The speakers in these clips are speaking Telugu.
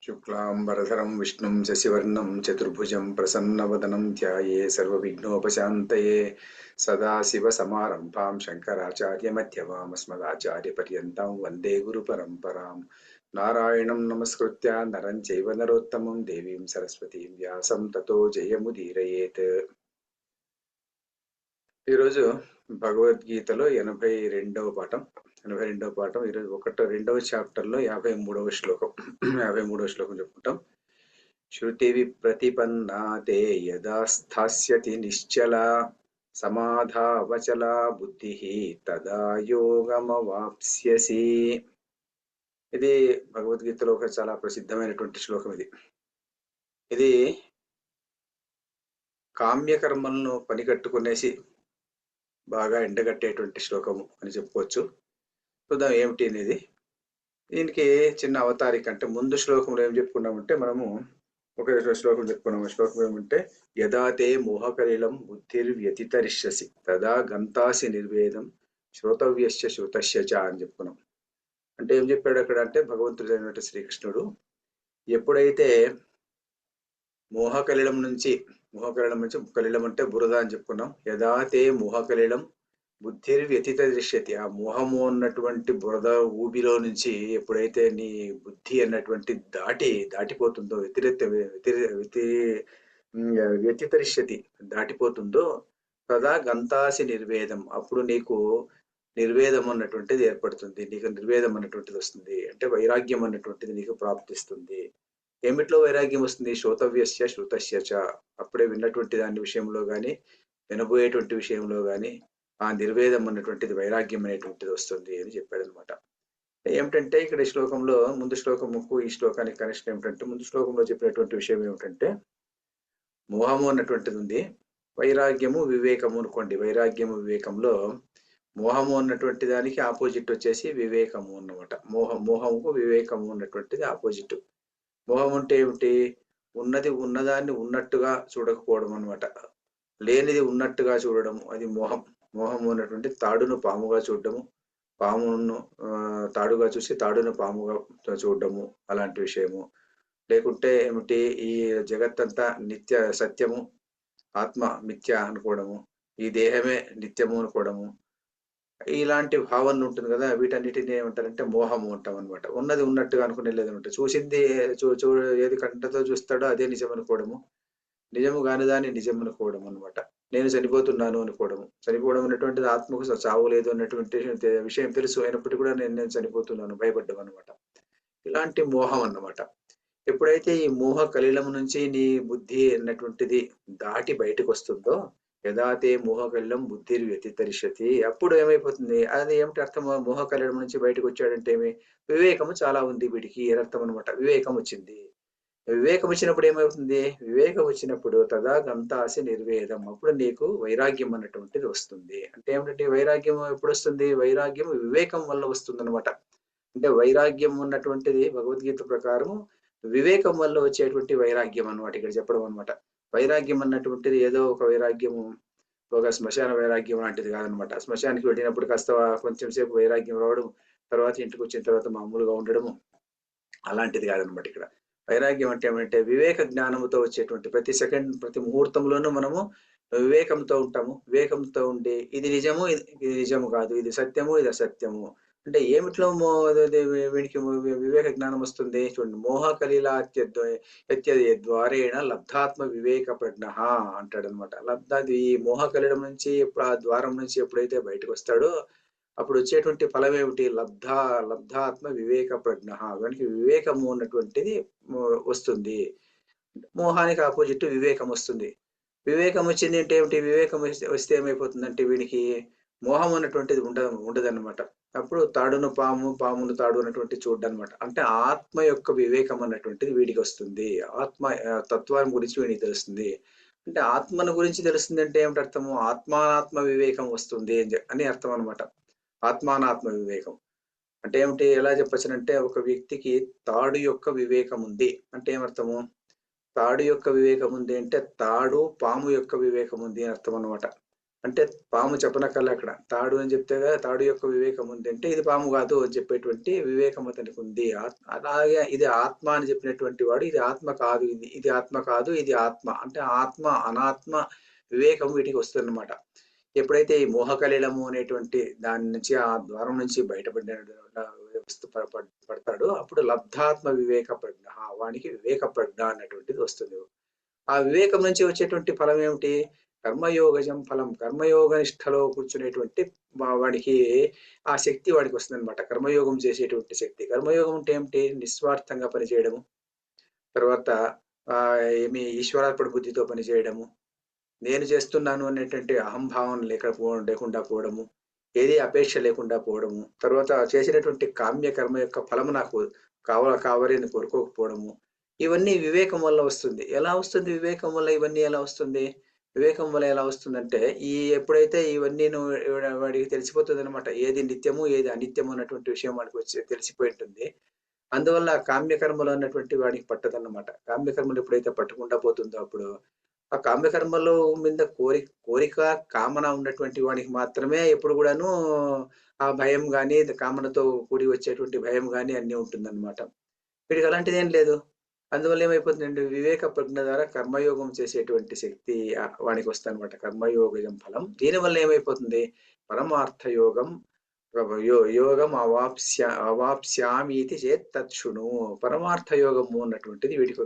शुक्लांबरधरं विष्णुं शशिवर्णं चतुर्भुजं प्रसन्नवदनं ध्याये सर्वविघ्नोपशान्तये सदाशिवसमारम्भां शङ्कराचार्यमध्यमाम् अस्मदाचार्यपर्यन्तां वन्दे गुरुपरम्परां नारायणं नमस्कृत्य नरं चैव नरोत्तमं देवीं सरस्वतीं व्यासं ततो जयमुदीरयेत्। ఈరోజు భగవద్గీతలో 82వ పాఠం ఈరోజు రెండవ చాప్టర్లో 53వ శ్లోకం 53వ శ్లోకం చెప్పుకుంటాం. శృతి విప్రతిపన్నా తే యదా స్థాస్యతి నిశ్చల సమాధావచలా బుద్ధి తదా యోగమవాప్స్యసి. ఇది భగవద్గీతలో ఒక చాలా ప్రసిద్ధమైనటువంటి శ్లోకం. ఇది కామ్యకర్మలను పనికట్టుకునేసి బాగా ఎండగట్టేటువంటి శ్లోకము అని చెప్పుకోవచ్చు. చూద్దాం ఏమిటి అనేది. దీనికి చిన్న అవతారిక అంటే ముందు శ్లోకంలో ఏం చెప్పుకున్నామంటే మనము ఒక శ్లోకం చెప్పుకున్నాము. శ్లోకం ఏమంటే యదాతే మోహకలిలం బుద్ధిర్వ్యతితరిష్యసి తదా గంతాసి నిర్వేదం శ్రోతవ్యస్య శ్రుతస్య చ అని చెప్పుకున్నాం. అంటే ఏం చెప్పాడు అక్కడ అంటే భగవంతుడైనటువంటి శ్రీకృష్ణుడు ఎప్పుడైతే మోహకలిలం నుంచి కలిలం అంటే బురద అని చెప్పుకున్నాం. యదాతే మోహకలిలం బుద్ధిర్వ్యతిత దృశ్యతి, ఆ మోహము అన్నటువంటి బురద ఊబిలో నుంచి ఎప్పుడైతే నీ బుద్ధి అన్నటువంటి దాటిపోతుందో వ్యతితరిష్యతి దాటిపోతుందో తదా గంతాసి నిర్వేదం, అప్పుడు నీకు నిర్వేదం అన్నటువంటిది ఏర్పడుతుంది, నీకు నిర్వేదం అన్నటువంటిది వస్తుంది. అంటే వైరాగ్యం అన్నటువంటిది నీకు ప్రాప్తిస్తుంది. ఏమిట్లో వైరాగ్యం వస్తుంది? శ్రోతవ్యస్య శ్రుతస్య చ, అప్పుడే విన్నటువంటి దాని విషయంలో కానీ వినబోయేటువంటి విషయంలో కానీ ఆ నిర్వేదం అన్నటువంటిది వైరాగ్యం అనేటువంటిది వస్తుంది అని చెప్పాడు అనమాట. ఏమిటంటే ఇక్కడ ఈ శ్లోకంలో ముందు శ్లోకముకు ఈ శ్లోకానికి కనెక్షన్ ఏమిటంటే ముందు శ్లోకంలో చెప్పినటువంటి విషయం ఏమిటంటే మోహము అన్నటువంటిది ఉంది, వైరాగ్యము వివేకము అనుకోండి. వైరాగ్యము వివేకంలో మోహము అన్నటువంటి దానికి ఆపోజిట్ వచ్చేసి వివేకము అన్నమాట. మోహముకు వివేకము అన్నటువంటిది ఆపోజిట్. మోహం అంటే ఏమిటి? ఉన్నదాన్ని ఉన్నట్టుగా చూడకపోవడం అనమాట. లేనిది ఉన్నట్టుగా చూడడం, అది మోహం. మోహము అన్నటువంటి తాడును పాముగా చూడడము, పామును తాడుగా చూసి తాడును పాముగా చూడడము అలాంటి విషయము. లేకుంటే ఏమిటి? ఈ జగత్తంతా నిత్య సత్యము, ఆత్మ మిథ్య అనుకోవడము, ఈ దేహమే నిత్యము అనుకోవడము, ఇలాంటి భావన ఉంటుంది కదా. వీటన్నిటిని ఏమంటారంటే మోహము అంటాం అనమాట. ఉన్నది ఉన్నట్టుగా అనుకునే లేదనమాట. చూసింది ఏది కంటతో చూస్తాడో అదే నిజం అనుకోవడము, నిజము కాని దాన్ని నిజం అనుకోవడం అనమాట. నేను చనిపోతున్నాను అనుకోవడము. చనిపోవడం అనేటువంటిది ఆత్మకు చావు లేదు అన్నటువంటి విషయం తెలుసు అయినప్పటికీ కూడా నేను చనిపోతున్నాను భయపడ్డం అనమాట. ఇలాంటి మోహం అన్నమాట. ఎప్పుడైతే ఈ మోహ కలిలం నుంచి నీ బుద్ధి అన్నటువంటిది దాటి బయటకు వస్తుందో యదాతే మోహకలిలం బుద్ధిర్ వ్యతితరిష్యతి, అప్పుడు ఏమైపోతుంది? అది ఏమిటి అర్థం? మోహ కలిలం నుంచి బయటకు వచ్చాడంటే ఏమి? వివేకము చాలా ఉంది వీడికి అర్థం అనమాట. వివేకం వచ్చింది. వివేకం వచ్చినప్పుడు ఏమవుతుంది? వివేకం వచ్చినప్పుడు తదా గంతాసి నిర్వేదం, అప్పుడు నీకు వైరాగ్యం అన్నటువంటిది వస్తుంది. అంటే ఏమిటంటే వైరాగ్యం ఎప్పుడు వస్తుంది? వైరాగ్యం వివేకం వల్ల వస్తుంది అనమాట. అంటే వైరాగ్యం ఉన్నటువంటిది భగవద్గీత ప్రకారం వివేకం వల్ల వచ్చేటువంటి వైరాగ్యం అనమాట ఇక్కడ చెప్పడం అనమాట. వైరాగ్యం అన్నటువంటిది ఏదో ఒక వైరాగ్యము, ఒక శ్మశాన వైరాగ్యం లాంటిది కాదనమాట. శ్మశానికి వెళ్ళినప్పుడు కాస్త కొంచెం సేపు వైరాగ్యం రావడం, తర్వాత ఇంటికి వచ్చిన తర్వాత మామూలుగా ఉండడము అలాంటిది కాదనమాట. ఇక్కడ వైరాగ్యం అంటే ఏమంటే వివేక జ్ఞానముతో వచ్చేటువంటి ప్రతి సెకండ్ ప్రతి ముహూర్తంలోనూ మనము వివేకంతో ఉంటాము. వివేకంతో ఉండి ఇది నిజము, ఇది నిజము కాదు, ఇది సత్యము, ఇది అసత్యము. అంటే ఏమిట్లో వీడికి వివేక జ్ఞానం వస్తుంది? చూడండి, మోహ ద్వారేణ లబ్ధాత్మ వివేక ప్రజ్ఞ అంటాడు అనమాట. ఈ మోహ కలిడం నుంచి ఆ ద్వారం నుంచి ఎప్పుడైతే బయటకు వస్తాడో అప్పుడు వచ్చేటువంటి ఫలం ఏమిటి? లబ్ధాత్మ వివేక ప్రజ్ఞ, వానికి వివేకము ఉన్నటువంటిది వస్తుంది. మోహానికి ఆపోజిట్ వివేకం వస్తుంది. వివేకం వచ్చింది అంటే ఏమిటి? వివేకం వస్తే ఏమైపోతుందంటే వీడికి మోహం అన్నటువంటిది ఉండదన్నమాట. అప్పుడు తాడును పాము, పామును తాడు అన్నటువంటి చూడనమాట. అంటే ఆత్మ యొక్క వివేకం అన్నటువంటిది వీడికి వస్తుంది. ఆత్మ తత్వం గురించి వీడికి తెలుస్తుంది. అంటే ఆత్మను గురించి తెలుస్తుంది అంటే ఏమిటి అర్థము? ఆత్మానాత్మ వివేకం వస్తుంది అని అర్థం అనమాట. ఆత్మానాత్మ వివేకం అంటే ఏమిటి? ఎలా చెప్పొచ్చునంటే ఒక వ్యక్తికి తాడు యొక్క వివేకం ఉంది అంటే ఏమర్థము? తాడు యొక్క వివేకం ఉంది అంటే తాడు పాము యొక్క వివేకం ఉంది అని అర్థం అనమాట. అంటే పాము చెప్పనక్కర్లే అక్కడ. తాడు అని చెప్తే కదా తాడు యొక్క వివేకం ఉంది అంటే ఇది పాము కాదు అని చెప్పేటువంటి వివేకం అతనికి ఉంది. అలాగే ఇది ఆత్మ అని చెప్పినటువంటి వాడు ఇది ఆత్మ కాదు, ఇది ఆత్మ కాదు, ఇది ఆత్మ అంటే ఆత్మ అనాత్మ వివేకం వీటికి వస్తుందన్నమాట. ఎప్పుడైతే ఈ మోహకలీలము అనేటువంటి దాని నుంచి ఆ ద్వారం నుంచి బయటపడిన పడతాడో అప్పుడు లబ్ధాత్మ వివేక ప్రజ్ఞ, వానికి వివేక ప్రజ్ఞ అన్నటువంటిది వస్తుంది. ఆ వివేకం నుంచి వచ్చేటువంటి ఫలం ఏమిటి? కర్మయోగజం ఫలం. కర్మయోగ నిష్టలో కూర్చునేటువంటి వాడికి ఆ శక్తి వాడికి వస్తుంది అనమాట. కర్మయోగం చేసేటువంటి శక్తి. కర్మయోగం అంటే ఏమిటి? నిస్వార్థంగా పనిచేయడము, తర్వాత ఏమి ఈశ్వరార్పణ బుద్ధితో పనిచేయడము, నేను చేస్తున్నాను అనేటువంటి అహంభావం లేకుండా పోవడము, ఏది అపేక్ష లేకుండా పోవడము, తర్వాత చేసినటువంటి కామ్య కర్మ యొక్క ఫలము నాకు కావాలి అని కోరుకోకపోవడము, ఇవన్నీ వివేకం వల్ల వస్తుంది. ఎలా వస్తుంది వివేకం వల్ల? ఇవన్నీ ఎలా వస్తుంది? వివేకం వల్ల ఎలా వస్తుందంటే ఎప్పుడైతే ఇవన్నీ వాడికి తెలిసిపోతుంది అనమాట. ఏది నిత్యము ఏది అనిత్యము అన్నటువంటి విషయం వాడికి వచ్చి తెలిసిపోయి ఉంటుంది. అందువల్ల కామ్యకర్మలు అన్నటువంటి వాడికి పట్టదన్నమాట. కామ్యకర్మలు ఎప్పుడైతే పట్టకుండా పోతుందో అప్పుడు ఆ కామ్యకర్మలో మీద కోరిక కామన ఉన్నటువంటి వాడికి మాత్రమే ఎప్పుడు కూడాను ఆ భయం గాని, కామనతో కూడి వచ్చేటువంటి భయం గాని అన్నీ ఉంటుందన్నమాట. వీడికి అలాంటిది ఏం లేదు. అందువల్ల ఏమైపోతుందంటే వివేక ప్రజ్ఞ ద్వారా కర్మయోగం చేసేటువంటి శక్తి వానికి వస్తుందన్నమాట. కర్మయోగం ఫలం. దీనివల్ల ఏమైపోతుంది? పరమార్థ యోగం యోగం అవాప్స్యామీతి చేత్ తత్శృణు. పరమార్థ యోగము అన్నటువంటిది వీటికి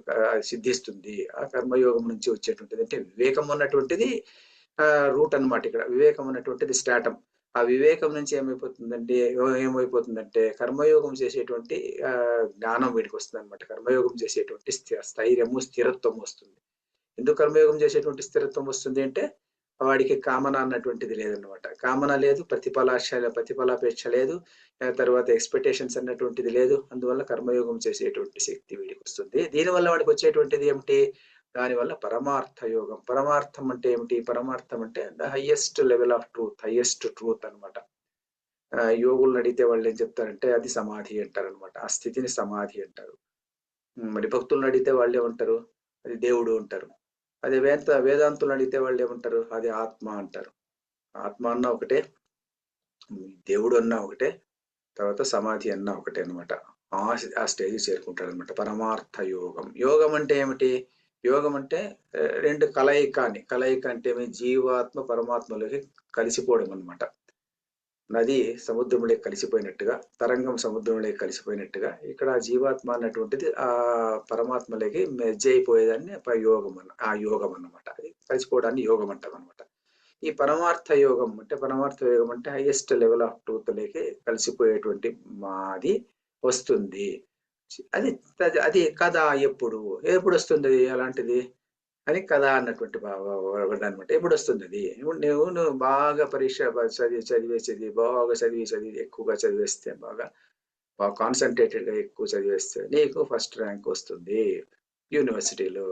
సిద్ధిస్తుంది. ఆ కర్మయోగం నుంచి వచ్చేటువంటిది అంటే వివేకం అన్నటువంటిది రూట్ అన్నమాట. ఇక్కడ వివేకం అన్నటువంటిది స్టాటం. ఆ వివేకం నుంచి ఏమైపోతుందంటే కర్మయోగం చేసేటువంటి జ్ఞానం వీడికి వస్తుంది అనమాట. కర్మయోగం చేసేటువంటి స్థైర్యము, స్థిరత్వం వస్తుంది. ఎందుకు కర్మయోగం చేసేటువంటి స్థిరత్వం వస్తుంది అంటే వాడికి కామన అన్నటువంటిది లేదన్నమాట. కామన లేదు, ప్రతిఫలాపేక్ష లేదు, తర్వాత ఎక్స్పెక్టేషన్స్ అన్నటువంటిది లేదు. అందువల్ల కర్మయోగం చేసేటువంటి శక్తి వీడికి వస్తుంది. దీనివల్ల వాడికి వచ్చేటువంటిది ఏమిటి? దానివల్ల పరమార్థ యోగం. పరమార్థం అంటే ఏమిటి? పరమార్థం అంటే the highest level of truth, highest truth అనమాట. యోగులను అడిగితే వాళ్ళు ఏం చెప్తారంటే అది సమాధి అంటారు అనమాట. ఆ స్థితిని సమాధి అంటారు. మరి భక్తులను అడిగితే వాళ్ళు ఏమంటారు? అది దేవుడు అంటారు. అదే వేదాంతులను అడిగితే వాళ్ళు ఏమంటారు? అది ఆత్మ అంటారు. ఆత్మ అన్న ఒకటే, దేవుడు అన్న ఒకటే, తర్వాత సమాధి అన్న ఒకటే అనమాట. ఆ స్టేజ్ చేరుకుంటాడు అనమాట. పరమార్థ యోగం. యోగం అంటే ఏమిటి? యోగం అంటే రెండు కలయిక అంటే జీవాత్మ పరమాత్మలోకి కలిసిపోవడం అనమాట. నది సముద్రంలో కలిసిపోయినట్టుగా, తరంగం సముద్రంలో కలిసిపోయినట్టుగా ఇక్కడ జీవాత్మ అన్నటువంటిది ఆ పరమాత్మలోకి మెర్జ్ అయిపోయేదాన్ని ఆ యోగం అన్నమాట. అది కలిసిపోవడాన్ని యోగం అంటాం అనమాట. ఈ పరమార్థ యోగం అంటే హైయెస్ట్ లెవెల్ ఆఫ్ ట్రూత్ లోకి కలిసిపోయేటువంటి మాది వస్తుంది. అది అది కథ ఎప్పుడు వస్తుంది అలాంటిది అని కదా అన్నటువంటి వర్డ్ అనమాట. ఎప్పుడు వస్తుంది అది? నువ్వు బాగా పరీక్ష బాగా చదివి ఎక్కువగా చదివేస్తే బాగా కాన్సన్ట్రేటెడ్ గా ఎక్కువ చదివేస్తే నీకు ఫస్ట్ ర్యాంక్ వస్తుంది యూనివర్సిటీలో.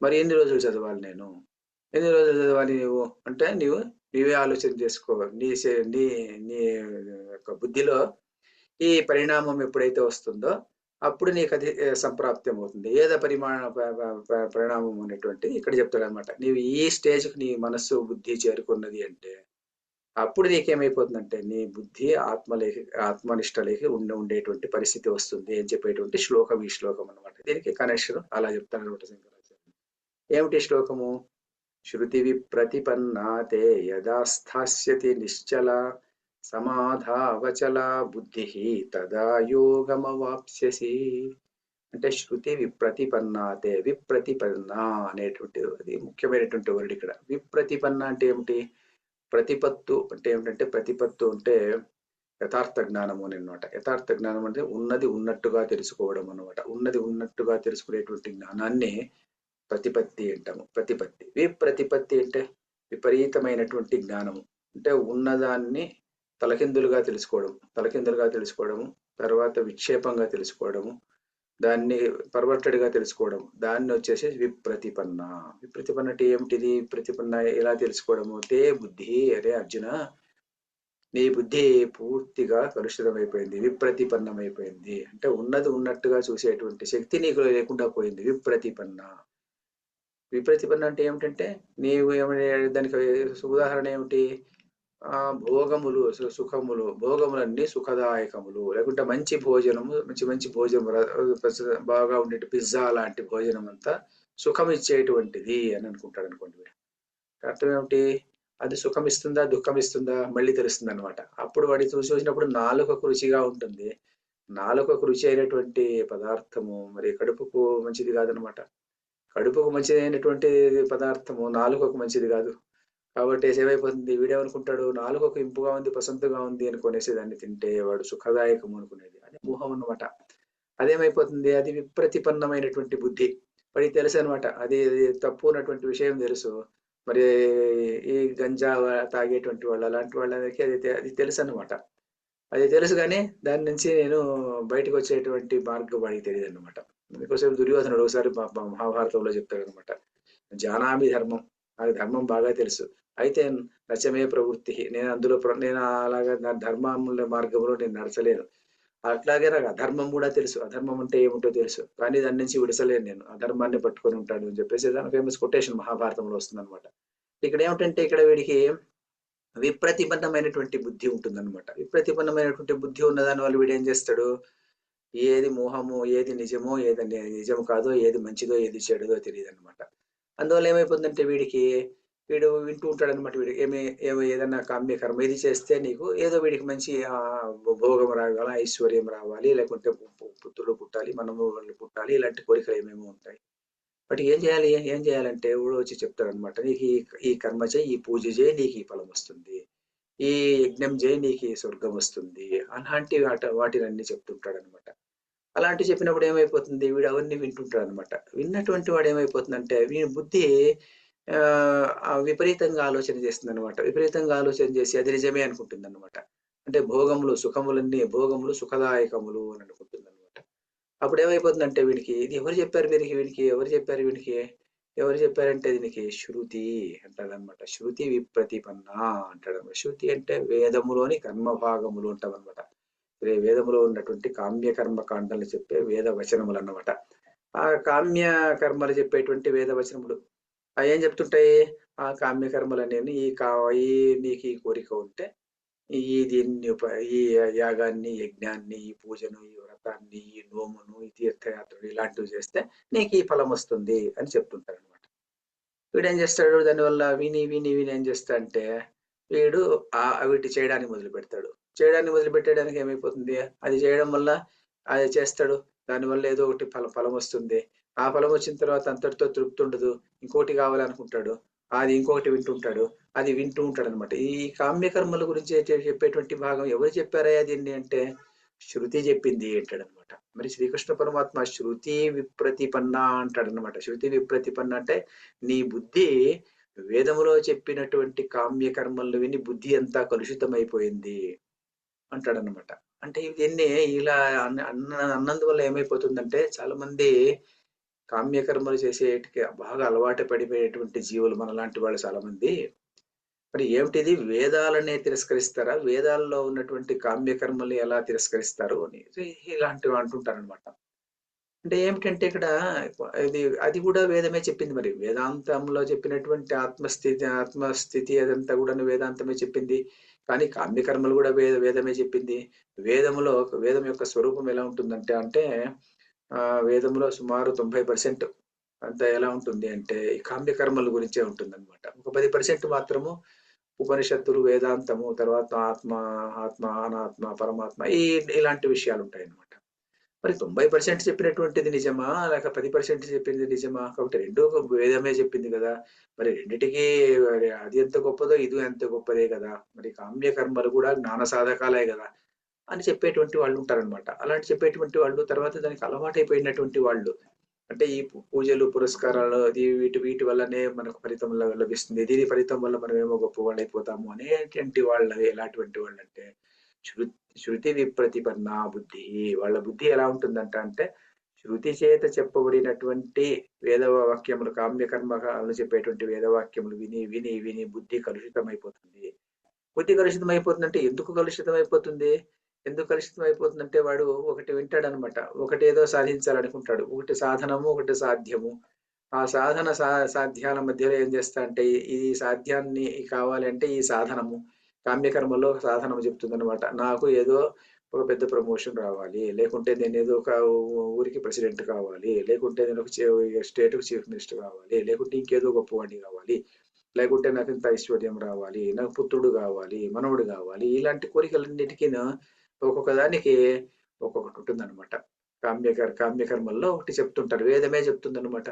మరి ఎన్ని రోజులు చదవాలి నేను? ఎన్ని రోజులు చదవాలి నువ్వు అంటే నీవే ఆలోచన చేసుకో. నీ నీ యొక్క బుద్ధిలో ఈ పరిణామం ఎప్పుడైతే వస్తుందో అప్పుడు నీకు అది సంప్రాప్తం అవుతుంది. ఏదో పరిణామం అనేటువంటి ఇక్కడ చెప్తాడు అనమాట. నీవు ఈ స్టేజ్కి నీ మనస్సు బుద్ధి చేరుకున్నది అంటే అప్పుడు నీకేమైపోతుందంటే నీ బుద్ధి ఆత్మనిష్టలోకి ఉండేటువంటి పరిస్థితి వస్తుంది అని చెప్పేటువంటి శ్లోకం ఈ శ్లోకం అనమాట. దీనికి కనెక్షన్ అలా చెప్తాను అనమాట శంకరాచార్య. ఏమిటి శ్లోకము? శృతి విప్రతిపన్నాతే యదా స్థాస్యతి నిశ్చల సమాధావచల బుద్ధి తదా యోగమవాప్స్యసి. అంటే శృతి విప్రతిపన్న అనేటువంటి అది ముఖ్యమైనటువంటి వర్డ్ ఇక్కడ. విప్రతిపన్న అంటే ఏమిటి? ప్రతిపత్తు అంటే ఏమిటంటే ప్రతిపత్తు అంటే యథార్థ జ్ఞానము అని అనమాట. యథార్థ జ్ఞానం అంటే ఉన్నది ఉన్నట్టుగా తెలుసుకోవడం అనమాట. ఉన్నది ఉన్నట్టుగా తెలుసుకునేటువంటి జ్ఞానాన్ని ప్రతిపత్తి అంటాము. విప్రతిపత్తి అంటే విపరీతమైనటువంటి జ్ఞానము. అంటే ఉన్నదాన్ని తలకిందులుగా తెలుసుకోవడము, తర్వాత విక్షేపంగా తెలుసుకోవడము, దాన్ని పర్వర్టెడ్ గా తెలుసుకోవడం, దాన్ని వచ్చేసి విప్రతిపన్న. విప్రతిపన్న అంటే ఏమిటిది? ప్రతిపన్న ఎలా తెలుసుకోవడము? తే బుద్ధి, అరే అర్జున నీ బుద్ధి పూర్తిగా కలుషితమైపోయింది, విప్రతిపన్నమైపోయింది. అంటే ఉన్నది ఉన్నట్టుగా చూసేటువంటి శక్తి నీకు లేకుండా పోయింది. విప్రతిపన్న విప్రతిపన్న అంటే ఏమిటంటే నీవు దానికి ఉదాహరణ ఏమిటి? భోగములు సుఖములు, భోగములన్నీ సుఖదాయకములు. లేకుంటే మంచి భోజనము, మంచి మంచి భోజనం బాగా ఉండే పిజ్జా లాంటి భోజనం అంతా సుఖం ఇచ్చేటువంటిది అని అనుకుంటాడనుకోండి వీడు. అర్థం ఏమిటి? అది సుఖం ఇస్తుందా? దుఃఖం ఇస్తుందా? మళ్ళీ తెలుస్తుందనమాట. అప్పుడు వాడిని చూసినప్పుడు నాలుకకు రుచిగా ఉంటుంది. నాలుకకు రుచి అయినటువంటి పదార్థము మరి కడుపుకు మంచిది కాదనమాట. కడుపుకు మంచిదైనటువంటి పదార్థము నాలుకకు మంచిది కాదు. కాబట్టి ఏమైపోతుంది? వీడేమనుకుంటాడు? నాలుకకు ఇంపుగా ఉంది, పసందుగా ఉంది అనుకునేసి దాన్ని తింటే వాడు సుఖదాయకం అనుకునేది. అదే మోహం అన్నమాట. అదేమైపోతుంది? అది విప్రతిపన్నమైనటువంటి బుద్ధి. వాడికి తెలుసు అనమాట. అది అది తప్పు ఉన్నటువంటి విషయం తెలుసు. మరి ఈ గంజా తాగేటువంటి వాళ్ళు అలాంటి వాళ్ళకి అది తెలుసు అనమాట. అది తెలుసు కానీ దాని నుంచి నేను బయటకు వచ్చేటువంటి మార్గం వాడికి తెలియదు అనమాట. అందుకోసం దుర్యోధనుడు ఒకసారి మహాభారతంలో చెప్తాడు అనమాట. జానామి ధర్మం, నాకు ధర్మం బాగా తెలుసు. అయితే నచమే ప్రవృత్తి, నేను అందులో నేను అలాగా నా ధర్మముల మార్గంలో నేను నడచలేను. అట్లాగే నాకు అధర్మం కూడా తెలుసు. అధర్మం అంటే ఏమిటో తెలుసు. కానీ దాని నుంచి విడసలేను నేను. అధర్మాన్ని పట్టుకొని ఉంటాడు అని చెప్పేసి దాని ఫేమస్ కొటేషన్ మహాభారతంలో వస్తుందన్నమాట. ఇక్కడ ఏమిటంటే ఇక్కడ వీడికి విప్రతిపన్నమైనటువంటి బుద్ధి ఉంటుందన్నమాట. విప్రతిపన్నమైనటువంటి బుద్ధి ఉన్న దాని వల్ల వీడు ఏం చేస్తాడు? ఏది మోహమో, ఏది నిజమో, ఏది నిజం కాదో, ఏది మంచిదో, ఏది చెడుదో తెలియదన్నమాట. అందువల్ల ఏమైపోతుందంటే వీడు వింటూ ఉంటాడనమాట. వీడు ఏమి ఏదన్నా కామ్య కర్మ ఇది చేస్తే నీకు ఏదో వీడికి మంచి భోగం రావాలి, ఐశ్వర్యం రావాలి, లేకుంటే పుత్రులు పుట్టాలి, మనము వాళ్ళు పుట్టాలి, ఇలాంటి కోరికలు ఏమేమో ఉంటాయి. బట్ ఏం చేయాలి? ఏం చేయాలంటే ఎవడో వచ్చి చెప్తాడనమాట. నీకు ఈ కర్మ చేయి, ఈ పూజ చేయి, నీకు ఈ ఫలం వస్తుంది. ఈ యజ్ఞం చేయి, నీకు ఈ స్వర్గం వస్తుంది. అలాంటి వాటినన్నీ చెప్తుంటాడనమాట. అలాంటివి చెప్పినప్పుడు ఏమైపోతుంది? వీడు అవన్నీ వింటుంటాడనమాట. విన్నటువంటి వాడు ఏమైపోతుందంటే వీని బుద్ధి విపరీతంగా ఆలోచన చేస్తుందనమాట. విపరీతంగా ఆలోచన చేసి అది నిజమే అనుకుంటుందన్నమాట. అంటే భోగములు సుఖదాయకములు అని అనుకుంటుందన్నమాట. అప్పుడు ఏమైపోతుందంటే వీడికి ఇది ఎవరు చెప్పారు వీనికి ఎవరు చెప్పారు వీనికి? ఎవరు చెప్పారంటే దీనికి శృతి అంటాడనమాట. శృతి విప్రతిపన్న అంటాడనమాట. శృతి అంటే వేదములోని కర్మ భాగములు అంటామన్నమాట. వేదములో ఉన్నటువంటి కామ్య కర్మ కాండలు చెప్పే వేద వచనములు అన్నమాట. ఆ కామ్య కర్మలు చెప్పేటువంటి వేద వచనములు అవి ఏం చెప్తుంటాయి? ఆ కామ్య కర్మలు అనేవి ఈ నీకు ఈ కోరిక ఉంటే దీన్ని ఈ యాగాన్ని, యజ్ఞాన్ని, ఈ పూజను, ఈ వ్రతాన్ని, ఈ నోమును, ఈ తీర్థయాత్రలు ఇలాంటివి చేస్తే నీకు ఈ ఫలం వస్తుంది అని చెప్తుంటారు అనమాట. వీడు ఏం చేస్తాడు? దానివల్ల విని విని విని ఏం చేస్తా అంటే వీడు వీటి చేయడానికి మొదలు పెడతాడు. చేయడానికి మొదలు పెట్టడానికి ఏమైపోతుంది? అది చేయడం వల్ల అది చేస్తాడు. దానివల్ల ఏదో ఒకటి ఫలం వస్తుంది. ఆ ఫలం వచ్చిన తర్వాత అంతటితో తృప్తి ఉండదు. ఇంకోటి కావాలనుకుంటాడు. అది ఇంకొకటి వింటుంటాడు. అది వింటూ ఉంటాడు అనమాట. ఈ కామ్య కర్మల గురించి చెప్పేటువంటి భాగం ఎవరు చెప్పారయ్యా దీన్ని అంటే శృతి చెప్పింది అంటాడనమాట. మరి శ్రీకృష్ణ పరమాత్మ శృతి విప్రతిపన్న అంటాడనమాట. శృతి విప్రతిపన్న అంటే నీ బుద్ధి వేదములో చెప్పినటువంటి కామ్య కర్మలు విని బుద్ధి అంతా కలుషితమైపోయింది అంటాడనమాట. అంటే ఇవన్నీ ఇలా అన్నందువల్ల ఏమైపోతుందంటే చాలా మంది కామ్య కర్మలు చేసేటికి బాగా అలవాటు పడిపోయేటువంటి జీవులు మనలాంటి వాళ్ళు చాలా మంది. మరి ఏమిటిది? వేదాలనే తిరస్కరిస్తారా? వేదాల్లో ఉన్నటువంటి కామ్య కర్మలు ఎలా తిరస్కరిస్తారు అని ఇలాంటివి అంటుంటారనమాట. అంటే ఏమిటంటే ఇక్కడ అది కూడా వేదమే చెప్పింది మరి. వేదాంతంలో చెప్పినటువంటి ఆత్మస్థితి అదంతా కూడా వేదాంతమే చెప్పింది. కానీ కామ్య కర్మలు కూడా వేదమే చెప్పింది. వేదం యొక్క స్వరూపం ఎలా ఉంటుందంటే వేదంలో సుమారు 90% అంతా ఎలా ఉంటుంది అంటే ఈ కామ్య కర్మల గురించే ఉంటుందన్నమాట. ఒక 10% మాత్రము ఉపనిషత్తులు, వేదాంతము, తర్వాత ఆత్మ, అనాత్మ, పరమాత్మ ఇలాంటి విషయాలు ఉంటాయన్నమాట. మరి 90% చెప్పినటువంటిది నిజమా? లేక 10% చెప్పింది నిజమా? కాబట్టి 2 వేదమే చెప్పింది కదా! మరి రెండిటికి అది ఎంత గొప్పదో, ఇది అంత గొప్పదే కదా! మరి కామ్య కర్మలు కూడా జ్ఞాన సాధకాలే కదా! అని చెప్పేటువంటి వాళ్ళు ఉంటారనమాట. అలాంటి చెప్పేటువంటి వాళ్ళు తర్వాత దానికి అలవాటైపోయినటువంటి వాళ్ళు. అంటే ఈ పూజలు, పురస్కారాలు వీటి వీటి వల్లనే మనకు ఫలితం లభిస్తుంది. దీని ఫలితం వల్ల మనమేమో గొప్పవాళ్ళైపోతాము అనేటువంటి వాళ్ళు ఎలాంటి వాళ్ళంటే శృ శృతి విప్రతిపన్న బుద్ధి. వాళ్ళ బుద్ధి ఎలా ఉంటుందంటే శృతి చేత చెప్పబడినటువంటి వేద వాక్యములు, కామ్య కర్మలు చెప్పేటువంటి వేదవాక్యములు విని విని విని బుద్ధి కలుషితమైపోతుంది. బుద్ధి కలుషితం అయిపోతుందంటే ఎందుకు కలుషితం అయిపోతుంది? ఎందుకు కలుషితం అయిపోతుందంటే వాడు ఒకటి వింటాడనమాట. ఒకటేదో సాధించాలనుకుంటాడు. ఒకటి సాధనము, ఒకటి సాధ్యము. ఆ సాధన సాధ్యాల మధ్యలో ఏం చేస్తా అంటే ఈ సాధ్యాన్ని కావాలంటే ఈ సాధనము కామ్యకర్మలో ఒక సాధనం చెప్తుందనమాట. నాకు ఏదో ఒక పెద్ద ప్రమోషన్ రావాలి, లేకుంటే నేను ఏదో ఒక ఊరికి ప్రెసిడెంట్ కావాలి, లేకుంటే నేను ఒక స్టేట్‌కి చీఫ్ మినిస్టర్ కావాలి, లేకుంటే ఇంకేదో గొప్పవాడిని కావాలి, లేకుంటే నాకు ఇంత ఐశ్వర్యం రావాలి, నాకు పుత్రుడు కావాలి, మనవడు కావాలి. ఇలాంటి కోరికలన్నిటికీను ఒక్కొక్క దానికి ఒక్కొక్కటి ఉంటుందన్నమాట. కామ్యకర్మల్లో ఒకటి చెప్తుంటారు. వేదమే చెప్తుందన్నమాట.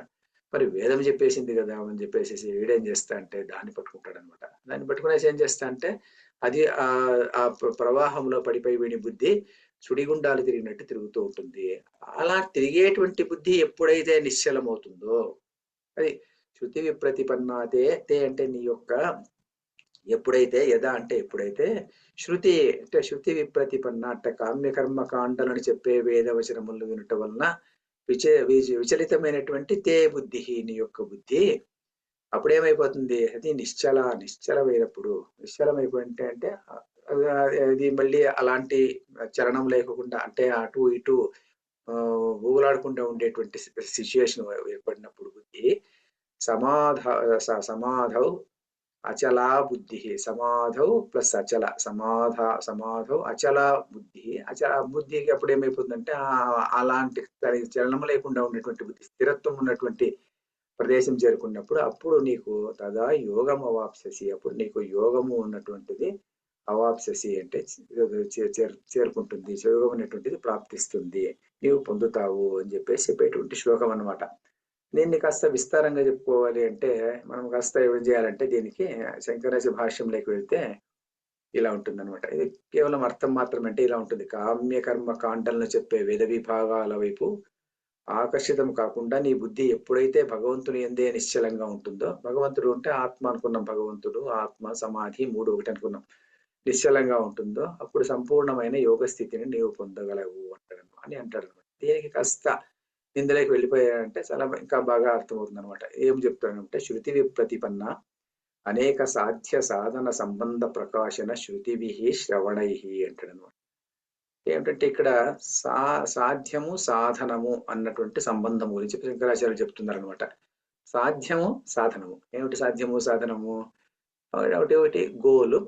మరి వేదం చెప్పేసింది కదా అని చెప్పేసేసి వీడేం చేస్తా అంటే దాన్ని పట్టుకుంటాడనమాట. దాన్ని పట్టుకునేసి ఏం చేస్తా అంటే అది ఆ ప్రవాహంలో పడిపోయి వీడి బుద్ధి సుడిగుండాలు తిరిగినట్టు తిరుగుతూ ఉంటుంది. అలా తిరిగేటువంటి బుద్ధి ఎప్పుడైతే నిశ్చలమవుతుందో అది శృతి విప్రతిపన్నా తే అంటే నీ యొక్క ఎప్పుడైతే యథ అంటే ఎప్పుడైతే శృతి అంటే శృతి విప్రతిపన్న అంటే కామ్యకర్మ కాండలని చెప్పే వేద వచనములు వినటం వలన విచలితమైనటువంటి తే బుద్ధి నీ యొక్క బుద్ధి అప్పుడేమైపోతుంది అది నిశ్చలమైనప్పుడు నిశ్చలమైపోయింటే అంటే అది మళ్ళీ అలాంటి చలనం లేకుండా అంటే అటు ఇటు ఊగులాడకుండా ఉండేటువంటి సిచ్యుయేషన్ ఏర్పడినప్పుడు బుద్ధి సమాధౌ అచలా బుద్ధి సమాధౌ ప్లస్ అచల సమాధౌ అచల బుద్ధి అచల బుద్ధికి అప్పుడు ఏమైపోతుందంటే అలాంటి చలనం లేకుండా ఉన్నటువంటి బుద్ధి స్థిరత్వం ఉన్నటువంటి ప్రదేశం చేరుకున్నప్పుడు అప్పుడు నీకు తదా యోగం అవాప్స్యసి అప్పుడు నీకు యోగము ఉన్నటువంటిది అవాప్స్యసి అంటే చేరుకుంటుంది యోగం అనేటువంటిది ప్రాప్తిస్తుంది నీవు పొందుతావు అని చెప్పేసి చెప్పేటువంటి శ్లోకం అన్నమాట. దీన్ని కాస్త విస్తారంగా చెప్పుకోవాలి అంటే మనం కాస్త ఏం చేయాలంటే దీనికి శంకరాచార్య భాష్యంలోకి వెళ్తే ఇలా ఉంటుంది అనమాట. ఇది కేవలం అర్థం మాత్రమే అంటే ఇలా ఉంటుంది. కామ్యకర్మ కాండలను చెప్పే వేద విభాగాల వైపు ఆకర్షితం కాకుండా నీ బుద్ధి ఎప్పుడైతే భగవంతుని ఎందే నిశ్చలంగా ఉంటుందో, భగవంతుడు అంటే ఆత్మ అనుకున్నాం, భగవంతుడు ఆత్మ సమాధి మూడు ఒకటి అనుకున్నాం, నిశ్చలంగా ఉంటుందో అప్పుడు సంపూర్ణమైన యోగ స్థితిని నీవు పొందగలవు అంటాడు అని అంటాడు అనమాట. దీనికి కాస్త ఇందులోకి వెళ్ళిపోయాడంటే చాలా ఇంకా బాగా అర్థమవుతుంది అనమాట. ఏం చెప్తాడంటే శృతి విప్రతిపన్న అనేక సాధ్య సాధన సంబంధ ప్రకాశన శృతిభి శ్రవణై అంటాడు అనమాట. ఏమిటంటే ఇక్కడ సాధ్యము సాధనము అన్నటువంటి సంబంధం గురించి శంకరాచార్యులు చెప్తున్నారు అనమాట. సాధ్యము సాధనము ఏమిటి? సాధ్యము సాధనము ఒకటి గోలు,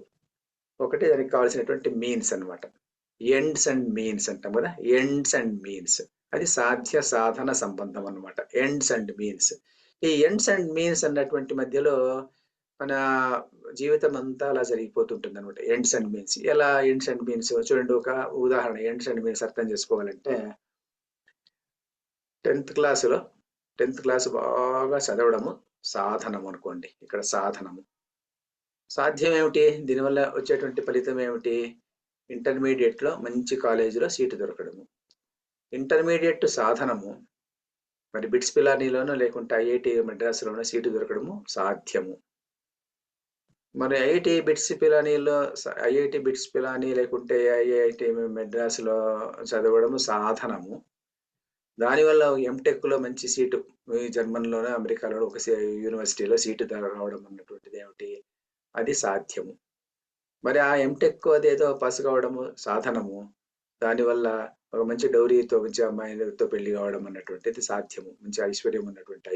ఒకటి దానికి కావాల్సినటువంటి మీన్స్ అనమాట. ఎండ్స్ అండ్ మీన్స్ అంటాం కదా, ఎండ్స్ అండ్ మీన్స్ అది సాధ్య సాధన సంబంధం అనమాట. ఎండ్స్ అండ్ మీన్స్, ఈ ఎండ్స్ అండ్ మీన్స్ అన్నటువంటి మధ్యలో మన జీవితం అంతా అలా జరిగిపోతుంటుంది అనమాట. ఎండ్స్ అండ్ మీన్స్ ఎలా? ఎండ్స్ అండ్ మీన్స్ చూడండి, ఒక ఉదాహరణ. ఎండ్స్ అండ్ మీన్స్ అర్థం చేసుకోవాలంటే 10th క్లాసులో 10th క్లాస్ బాగా చదవడము సాధనం అనుకోండి. ఇక్కడ సాధనము సాధ్యం ఏమిటి? దీనివల్ల వచ్చేటువంటి ఫలితం ఏమిటి? ఇంటర్మీడియట్ లో మంచి కాలేజీలో సీటు దొరకడము. ఇంటర్మీడియట్ సాధనము మరి బిట్స్ పిలానీలోనో లేకుంటే ఐఐటి మెడ్రాస్లోనో సీటు దొరకడము సాధ్యము. మరి ఐఐటి బిట్స్ పిలానీలో ఐఐటి బిట్స్ పిలానీ లేకుంటే ఐఐటి మెడ్రాస్లో చదవడము సాధనము. దానివల్ల ఎంటెక్లో మంచి సీటు జర్మన్లోనో అమెరికాలో ఒక యూనివర్సిటీలో సీటు రావడం అన్నటువంటిది ఏమిటి? అది సాధ్యము. మరి ఆ ఎంటెక్ అదేదో పాస్ కావడము సాధనము. దానివల్ల ఒక మంచి డౌరీతో మంచి అమ్మాయితో పెళ్లి కావడం అన్నటువంటిది సాధ్యము. మంచి ఐశ్వర్యం ఉన్నటువంటి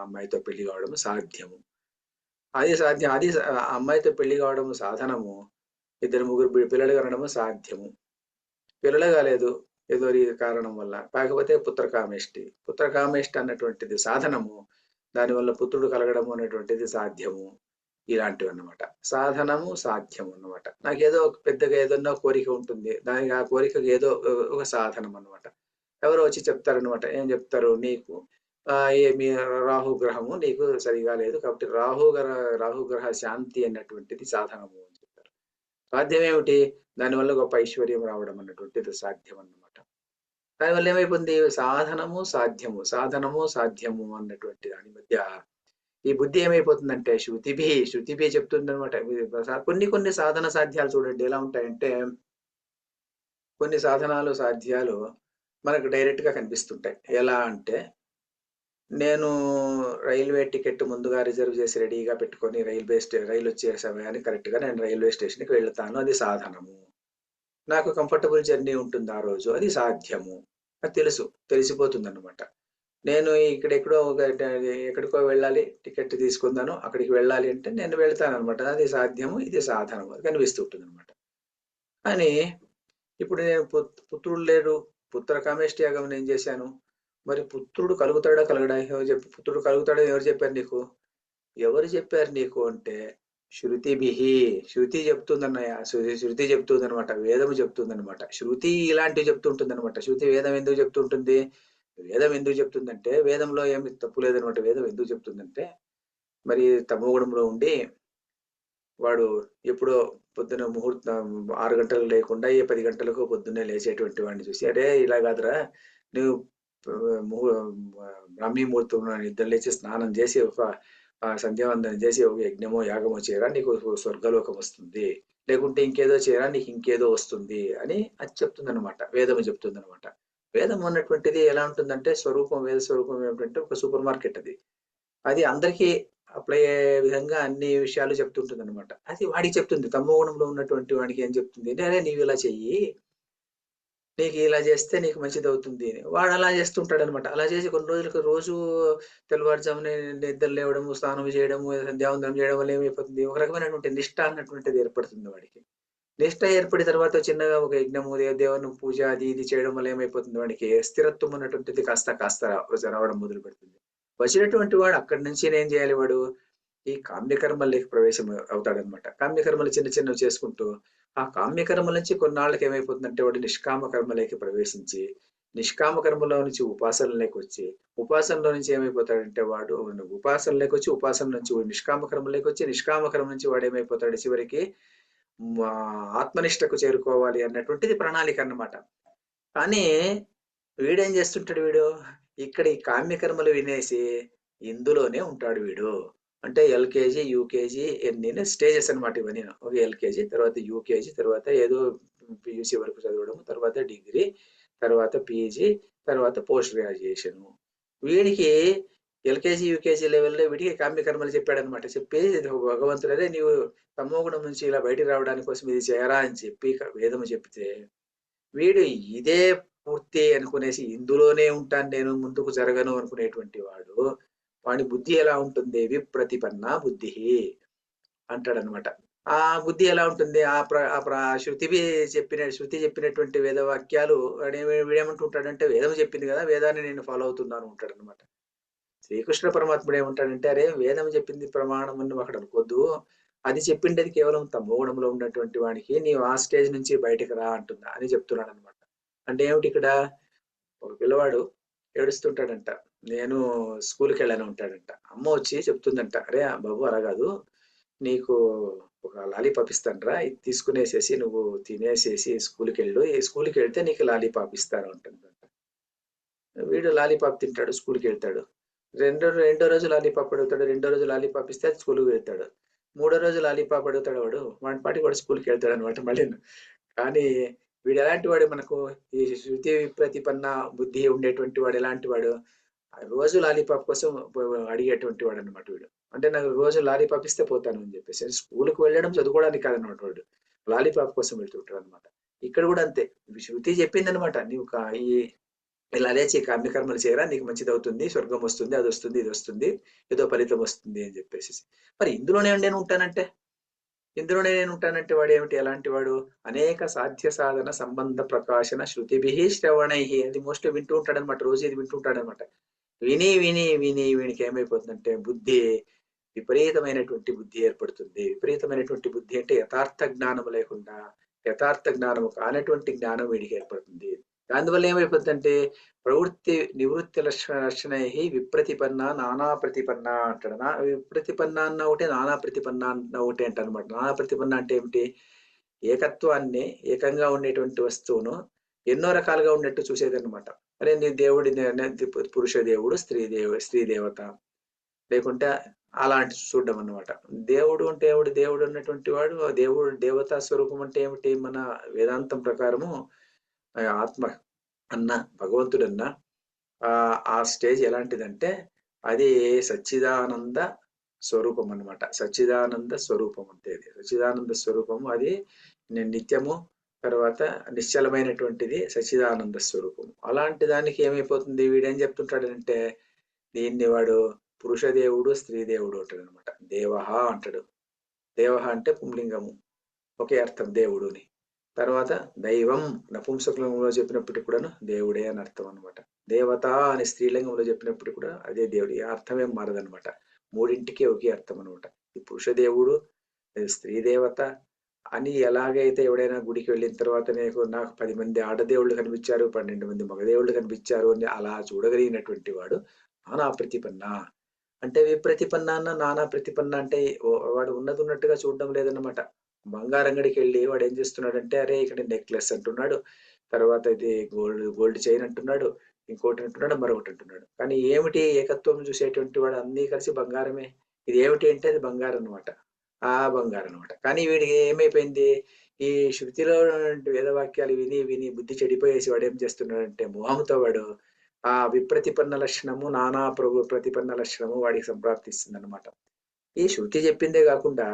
అమ్మాయితో పెళ్లి కావడం సాధ్యము. అది సాధ్యం. అది అమ్మాయితో పెళ్లి కావడం సాధనము. 2-3 పిల్లలు కనడము సాధ్యము. పిల్లలు కాలేదు ఏదో కారణం వల్ల, కాకపోతే పుత్రకామేష్టి అన్నటువంటిది సాధనము. దానివల్ల పుత్రుడు కలగడము అనేటువంటిది సాధ్యము. ఇలాంటివి అన్నమాట. సాధనము సాధ్యము అన్నమాట. నాకేదో పెద్దగా ఏదన్నా కోరిక ఉంటుంది, దానికి ఆ కోరికకి ఏదో ఒక సాధనం అన్నమాట. ఎవరో వచ్చి చెప్తారనమాట. ఏం చెప్తారు? నీకు మీ రాహుగ్రహము నీకు సరిగా లేదు కాబట్టి రాహుగ్రహ శాంతి అన్నటువంటిది సాధనము అని చెప్తారు. సాధ్యం ఏమిటి? దానివల్ల గొప్ప ఐశ్వర్యం రావడం అన్నటువంటిది సాధ్యం అన్నమాట. దానివల్ల ఏమైపోతుంది? సాధనము సాధ్యము అన్నటువంటి దాని మధ్య ఈ బుద్ధి ఏమైపోతుందంటే శృతిభి చెప్తుందనమాట. కొన్ని సాధన సాధ్యాలు చూడండి ఎలా ఉంటాయంటే, కొన్ని సాధనాలు సాధ్యాలు మనకు డైరెక్ట్ గా కనిపిస్తుంటాయి. ఎలా అంటే, నేను రైల్వే టికెట్ ముందుగా రిజర్వ్ చేసి రెడీగా పెట్టుకొని రైలు వచ్చే సమయానికి కరెక్ట్ గా నేను రైల్వే స్టేషన్ కి వెళ్తాను, అది సాధనము. నాకు కంఫర్టబుల్ జర్నీ ఉంటుంది ఆ రోజు, అది సాధ్యము. అది తెలిసిపోతుంది అనమాట. నేను ఇక్కడెక్కడో ఎక్కడికో వెళ్ళాలి, టికెట్ తీసుకుందాను, అక్కడికి వెళ్ళాలి అంటే నేను వెళ్తాననమాట. అది సాధ్యము, ఇది సాధనము అది కనిపిస్తూ ఉంటుందన్నమాట. కానీ ఇప్పుడు నేను పుత్రుడు లేరు, పుత్ర కామేష్టి యాగం నేను చేశాను. మరి పుత్రుడు కలుగుతాడా కలగడా? ఎవరు చెప్పి పుత్రుడు కలుగుతాడని ఎవరు చెప్పారు నీకు? ఎవరు చెప్పారు నీకు అంటే శృతిభిహి. శృతి చెప్తుందన్నయ్య. శృతి చెప్తుందనమాట. వేదము చెప్తుందనమాట. శృతి ఇలాంటివి చెప్తుంటుందనమాట. శృతి వేదం ఎందుకు చెప్తుంటుంది? వేదం ఎందుకు చెప్తుందంటే వేదంలో ఏమి తప్పు లేదనమాట. వేదం ఎందుకు చెప్తుందంటే మరి తమోగుణంలో ఉండి వాడు ఎప్పుడో పొద్దున ముహూర్తం 6 గంటలకు లేకుండా 10 గంటలకు పొద్దున్నే లేచేటువంటి వాడిని చూసి, "అరే! ఇలా కాదురా, నువ్వు ముహు బ్రాహ్మీ ముహూర్తంలో నిద్ర లేచి స్నానం చేసి ఒక సంధ్యావందనం చేసి ఒక యజ్ఞమో, యాగమో చేయరా నీకు స్వర్గలోకం వస్తుంది. లేకుంటే ఇంకేదో చేయరా నీకు ఇంకేదో వస్తుంది" అని అది చెప్తుందనమాట. వేదము చెప్తుందనమాట. వేదం అన్నటువంటిది ఎలా ఉంటుందంటే స్వరూపం, వేద స్వరూపం ఏమిటంటే ఒక సూపర్ మార్కెట్ అది. అది అందరికీ అప్లై అయ్యే విధంగా అన్ని విషయాలు చెప్తుంటుందనమాట. అది వాడికి చెప్తుంది. తమో గుణంలో ఉన్నటువంటి వాడికి ఏం చెప్తుంది అంటే, "అరే! నీవు ఇలా చెయ్యి. నీకు ఇలా చేస్తే నీకు మంచిదవుతుంది" అని. వాడు అలా చేస్తుంటాడనమాట. అలా చేసి కొన్ని రోజులకు రోజు తెల్లవారుజామునే నిద్ర లేవడము, స్నానం చేయడము, సంధ్యావందనం చేయడం వల్ల ఏమైపోతుంది? ఒక రకమైనటువంటి నిష్ఠ అన్నటువంటిది ఏర్పడుతుంది వాడికి. నిష్ఠ ఏర్పడిన తర్వాత చిన్నగా ఒక యజ్ఞము, దేవుని పూజ అది ఇది చేయడం వల్ల ఏమైపోతుంది వాడికి? స్థిరత్వం అన్నటువంటిది కాస్త కాస్త రావడం మొదలుపెడుతుంది. వచ్చినటువంటి వాడు అక్కడి నుంచి ఏం చేయాలి వాడు? ఈ కామ్యకర్మల్లోకి ప్రవేశం అవుతాడనమాట. కామ్యకర్మలు చిన్న చిన్నవి చేసుకుంటూ, ఆ కామ్యకర్మల నుంచి కొన్నాళ్ళకి ఏమైపోతుందంటే వాడు నిష్కామ కర్మలోకి ప్రవేశించి, నిష్కామ కర్మలో నుంచి ఉపాసనలోకి వచ్చి, ఉపాసనలో నుంచి ఏమైపోతాడంటే వాడు ఉపాసనలోకి వచ్చి, ఉపాసన నుంచి నిష్కామ కర్మలోకి వచ్చి, నిష్కామ కర్మ నుంచి వాడు ఏమైపోతాడు చివరికి మా ఆత్మనిష్టకు చేరుకోవాలి అన్నటువంటిది ప్రణాళిక అన్నమాట. కానీ వీడేం చేస్తుంటాడు వీడు? ఇక్కడ ఈ కామ్యకర్మలు వినేసి ఇందులోనే ఉంటాడు వీడు. అంటే ఎల్‌కేజీ, యూకేజీ ఎన్నీను స్టేజెస్ అన్నమాట ఇవన్నీ. ఒక ఎల్‌కేజీ, తర్వాత యూకేజీ, తర్వాత ఏదో పీయూసీ వరకు చదవడం, తర్వాత డిగ్రీ, తర్వాత పీజీ, తర్వాత పోస్ట్ గ్రాడ్యుయేషను. వీడికి ఎల్‌కేజీ, యూకేజీ లెవెల్‌లో వీడికి కామ్యకర్మలు చెప్పాడన్నమాట. చెప్పి భగవంతుడు "అరే! నీవు తమోగుణం నుంచి ఇలా బయటికి రావడానికి కోసం ఇది చేయరా" అని చెప్పి వేదము చెప్తే వీడు ఇదే పూర్తి అనుకునేసి ఇందులోనే ఉంటాను నేను ముందుకు జరగను అనుకునేటువంటి వాడు వాడి బుద్ధి ఎలా ఉంటుంది? విప్రతిపన్న బుద్ధి అంటాడనమాట. ఆ బుద్ధి ఎలా ఉంటుంది? శృతి చెప్పినటువంటి వేద వాక్యాలు వీడేమంటుంటాడంటే వేదం చెప్పింది కదా! వేదాన్ని నేను ఫాలో అవుతున్నాను ఉంటాడనమాట. శ్రీకృష్ణ పరమాత్ముడు ఏమంటాడంటే, "అరే! వేదం చెప్పింది ప్రమాణం అని ఒకటి అనుకోద్దు. అది చెప్పిండేది కేవలం తమోగుణంలో ఉన్నటువంటి వానికి నీవు ఆ స్టేజ్ నుంచి బయటకి రా అంటుందా" అని చెప్తున్నాడనమాట. అంటే ఏమిటి ఇక్కడ? ఒక పిల్లవాడు ఏడుస్తుంటాడంట. నేను స్కూలుకెళ్ళను ఉంటాడంట. అమ్మ వచ్చి చెప్తుందంట, "అరే బాబు అలా గాదు. నీకు ఒక లాలీపాప్ ఇస్తానురా. ఇది తీసుకునేసేసి నువ్వు తినేసేసి స్కూలుకెళ్ళు. ఈ స్కూలుకెళ్తే నీకు లాలీపాప్ ఇస్తాను" అంటుందంట. వీడు లాలీపాప్ తింటాడు. స్కూలుకెళ్తాడు. రెండో రోజు లాలీపాప్ అడుగుతాడు. రెండో రోజు లాలీపాప్ ఇస్తే అది స్కూలుకి వెళ్తాడు. మూడో రోజు లాలీపాప్ అడుగుతాడు వాడు. వాడి పాటికి వాడు స్కూలుకెళ్తాడనమాట మళ్ళీను. కానీ వీడెలాంటి వాడు మనకు ఈ శృతి ప్రతిపన్న బుద్ధి ఉండేటువంటి వాడు ఎలాంటి వాడు? రోజు లాలీపాప్ కోసం అడిగేటువంటి వాడనమాట వీడు. అంటే నాకు రోజు లాలీపాప్ ఇస్తే పోతాను అని చెప్పేసి. స్కూలుకి వెళ్ళడం చదువుకోవడానికి కాదనమాట వాడు. లాలీపాప్ కోసం వెళ్తుంటాడనమాట. ఇక్కడ గూడా అంతే. శృతి చెప్పిందనమాట. నీవు ఈ ఇలా లేచి కామ్యకర్మలు చేయరా నీకు మంచిదవుతుంది. స్వర్గం వస్తుంది. అదొస్తుంది, ఇదొస్తుంది. ఏదో ఫలితం వస్తుంది అని చెప్పేసేసి. మరి ఇందులోనే నేను ఉంటానంటే? ఇందులోనే నేనుంటానంటే వాడేమిటి? ఎలాంటి వాడు? అనేక సాధ్య సాధన సంబంధ ప్రకాశన శృతిభిః శ్రవణైః అది మోస్ట్‌లీ వింటూ ఉంటాడనమాట. రోజు ఇది వింటూ ఉంటాడనమాట. విని, విని, విని వీడికేమైపోతుందంటే బుద్ధి విపరీతమైనటువంటి బుద్ధి ఏర్పడుతుంది. విపరీతమైనటువంటి బుద్ధి అంటే యథార్థ జ్ఞానము లేకుండా, యథార్థ జ్ఞానము కానటువంటి జ్ఞానం వీడికి ఏర్పడుతుంది. అందువల్ల ఏమైపోతుందంటే ప్రవృత్తి నివృత్తి లక్షణైః విప్రతిపన్న, నానా ప్రతిపన్న అంటాడు. విప్రతిపన్న అన్న ఒకటే, నానా ప్రతిపన్న అన్న ఒకటే అంటారనమాట. నానా ప్రతిపన్న అంటే ఏమిటి? ఏకత్వాన్ని, ఏకంగా ఉండేటువంటి వస్తువును ఎన్నో రకాలుగా ఉన్నట్టు చూసేదనమాట. అరే! నీ దేవుడి పురుష దేవుడు, స్త్రీ దేవత. లేకుంటే అలాంటి చూడడం అన్నమాట. దేవుడు అంటే ఎవడు? దేవుడు అన్నటువంటి వాడు దేవుడు దేవతా స్వరూపం అంటే ఏమిటి? మన వేదాంతం ప్రకారము ఆత్మ అన్న, భగవంతుడన్న ఆ స్టేజ్ ఎలాంటిదంటే అది సచ్చిదానంద స్వరూపం అన్నమాట. సచ్చిదానంద స్వరూపం అంటే అది. సచ్చిదానంద స్వరూపము అది నిత్యము తర్వాత నిశ్చలమైనటువంటిది సచ్చిదానంద స్వరూపం. అలాంటి దానికి ఏమైపోతుంది, వీడేం చెప్తుంటాడంటే దీన్ని వాడు పురుష దేవుడు, స్త్రీ దేవుడు అంటాడు అనమాట. దేవహ అంటాడు. దేవహ అంటే పుంలింగము, ఒకే అర్థం దేవుడుని. తర్వాత దైవం నపుంసకలింగంలో చెప్పినప్పటికి కూడాను దేవుడే అని అర్థం అనమాట. దేవత అని స్త్రీలింగంలో చెప్పినప్పటికి కూడా అదే దేవుడు. ఈ అర్థమేం మారదనమాట. మూడింటికి ఒకే అర్థం అనమాట. ఈ పురుష దేవుడు, స్త్రీ దేవత అని ఎలాగైతే ఎవడైనా గుడికి వెళ్ళిన తర్వాత నాకు 10 మంది ఆడదేవుళ్ళు కనిపించారు, 12 మంది మగదేవుళ్ళు కనిపించారు అని అలా చూడగలిగినటువంటి వాడు నానా ప్రతిపన్న. అంటే విప్రతిపన్న అన్న నానా ప్రతిపన్న అంటే వాడు ఉన్నది ఉన్నట్టుగా చూడడం లేదన్నమాట. బంగారం అంగడికి వెళ్ళి వాడు ఏం చేస్తున్నాడంటే, అరే ఇక్కడ నెక్లెస్ అంటున్నాడు, తర్వాత ఇది గోల్డ్ చైన్ అంటున్నాడు, ఇంకోటి అంటున్నాడు, మరొకటి అంటున్నాడు. కానీ ఏమిటి ఏకత్వం చూసేటువంటి వాడు అన్నీ కలిసి బంగారమే. ఇది ఏమిటి అంటే అది బంగారం అనమాట. ఆ బంగారం అనమాట. కానీ వీడికి ఏమైపోయింది, ఈ శృతిలో ఉన్నటువంటి వేదవాక్యాలు విని విని బుద్ధి చెడిపోయేసి వాడు ఏం చేస్తున్నాడంటే మోహంతో వాడు ఆ విప్రతిపన్న లక్షణము, నానా ప్రతిపన్న లక్షణము వాడికి సంప్రాప్తిస్తుంది అనమాట. ఈ శృతి చెప్పిందే కాకుండా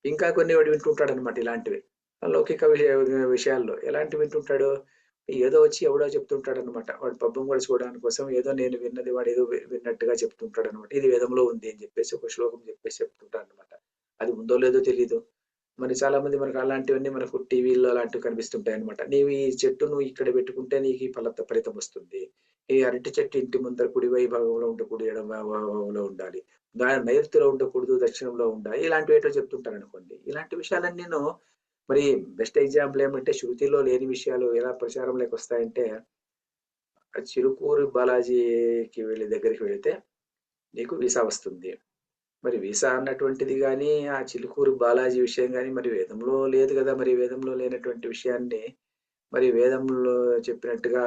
ఇంకా కొన్ని వాడు వింటుంటాడు అనమాట ఇలాంటివి. లౌకిక విషయాల్లో ఎలాంటివి వింటుంటాడు, ఏదో వచ్చి ఎవడో చెప్తుంటాడు అనమాట. వాడు పబ్బం గడుచుకోవడానికి కోసం ఏదో నేను విన్నది వాడు ఏదో విన్నట్టుగా చెప్తుంటాడు అనమాట. ఇది వేదంలో ఉంది అని చెప్పేసి ఒక శ్లోకం చెప్పేసి చెప్తుంటాడు అనమాట. అది ఉందో లేదో తెలీదు. మరి చాలా మంది మనకు అలాంటివన్నీ మనకు టీవీల్లో అలాంటివి కనిపిస్తుంటాయి అనమాట. నీవు ఈ చెట్టు నువ్వు ఇక్కడ పెట్టుకుంటే నీకు ఈ ఫలితం వస్తుంది. ఈ అరటి చెట్టు ఇంటి ముందర కుడి భాగంలో ఉండకూడదు, ఎడమ భాగంలో ఉండాలి, నైరుతిలో ఉండకూడదు, దక్షిణంలో ఉండాలి. ఇలాంటివి ఏటో చెప్తుంటారు అనుకోండి. ఇలాంటి విషయాలన్నీ నేను మరి బెస్ట్ ఎగ్జాంపుల్ ఏమంటే శృతిలో లేని విషయాలు ఎలా ప్రచారంలోకి వస్తాయంటే, చిలుకూరు బాలాజీకి దగ్గరికి వెళితే నీకు వీసా వస్తుంది. మరి వీసా అన్నటువంటిది గాని, ఆ చిలుకూరు బాలాజీ విషయం గాని మరి వేదంలో లేదు కదా! మరి వేదంలో లేనటువంటి విషయాన్ని మరి వేదంలో చెప్పినట్టుగా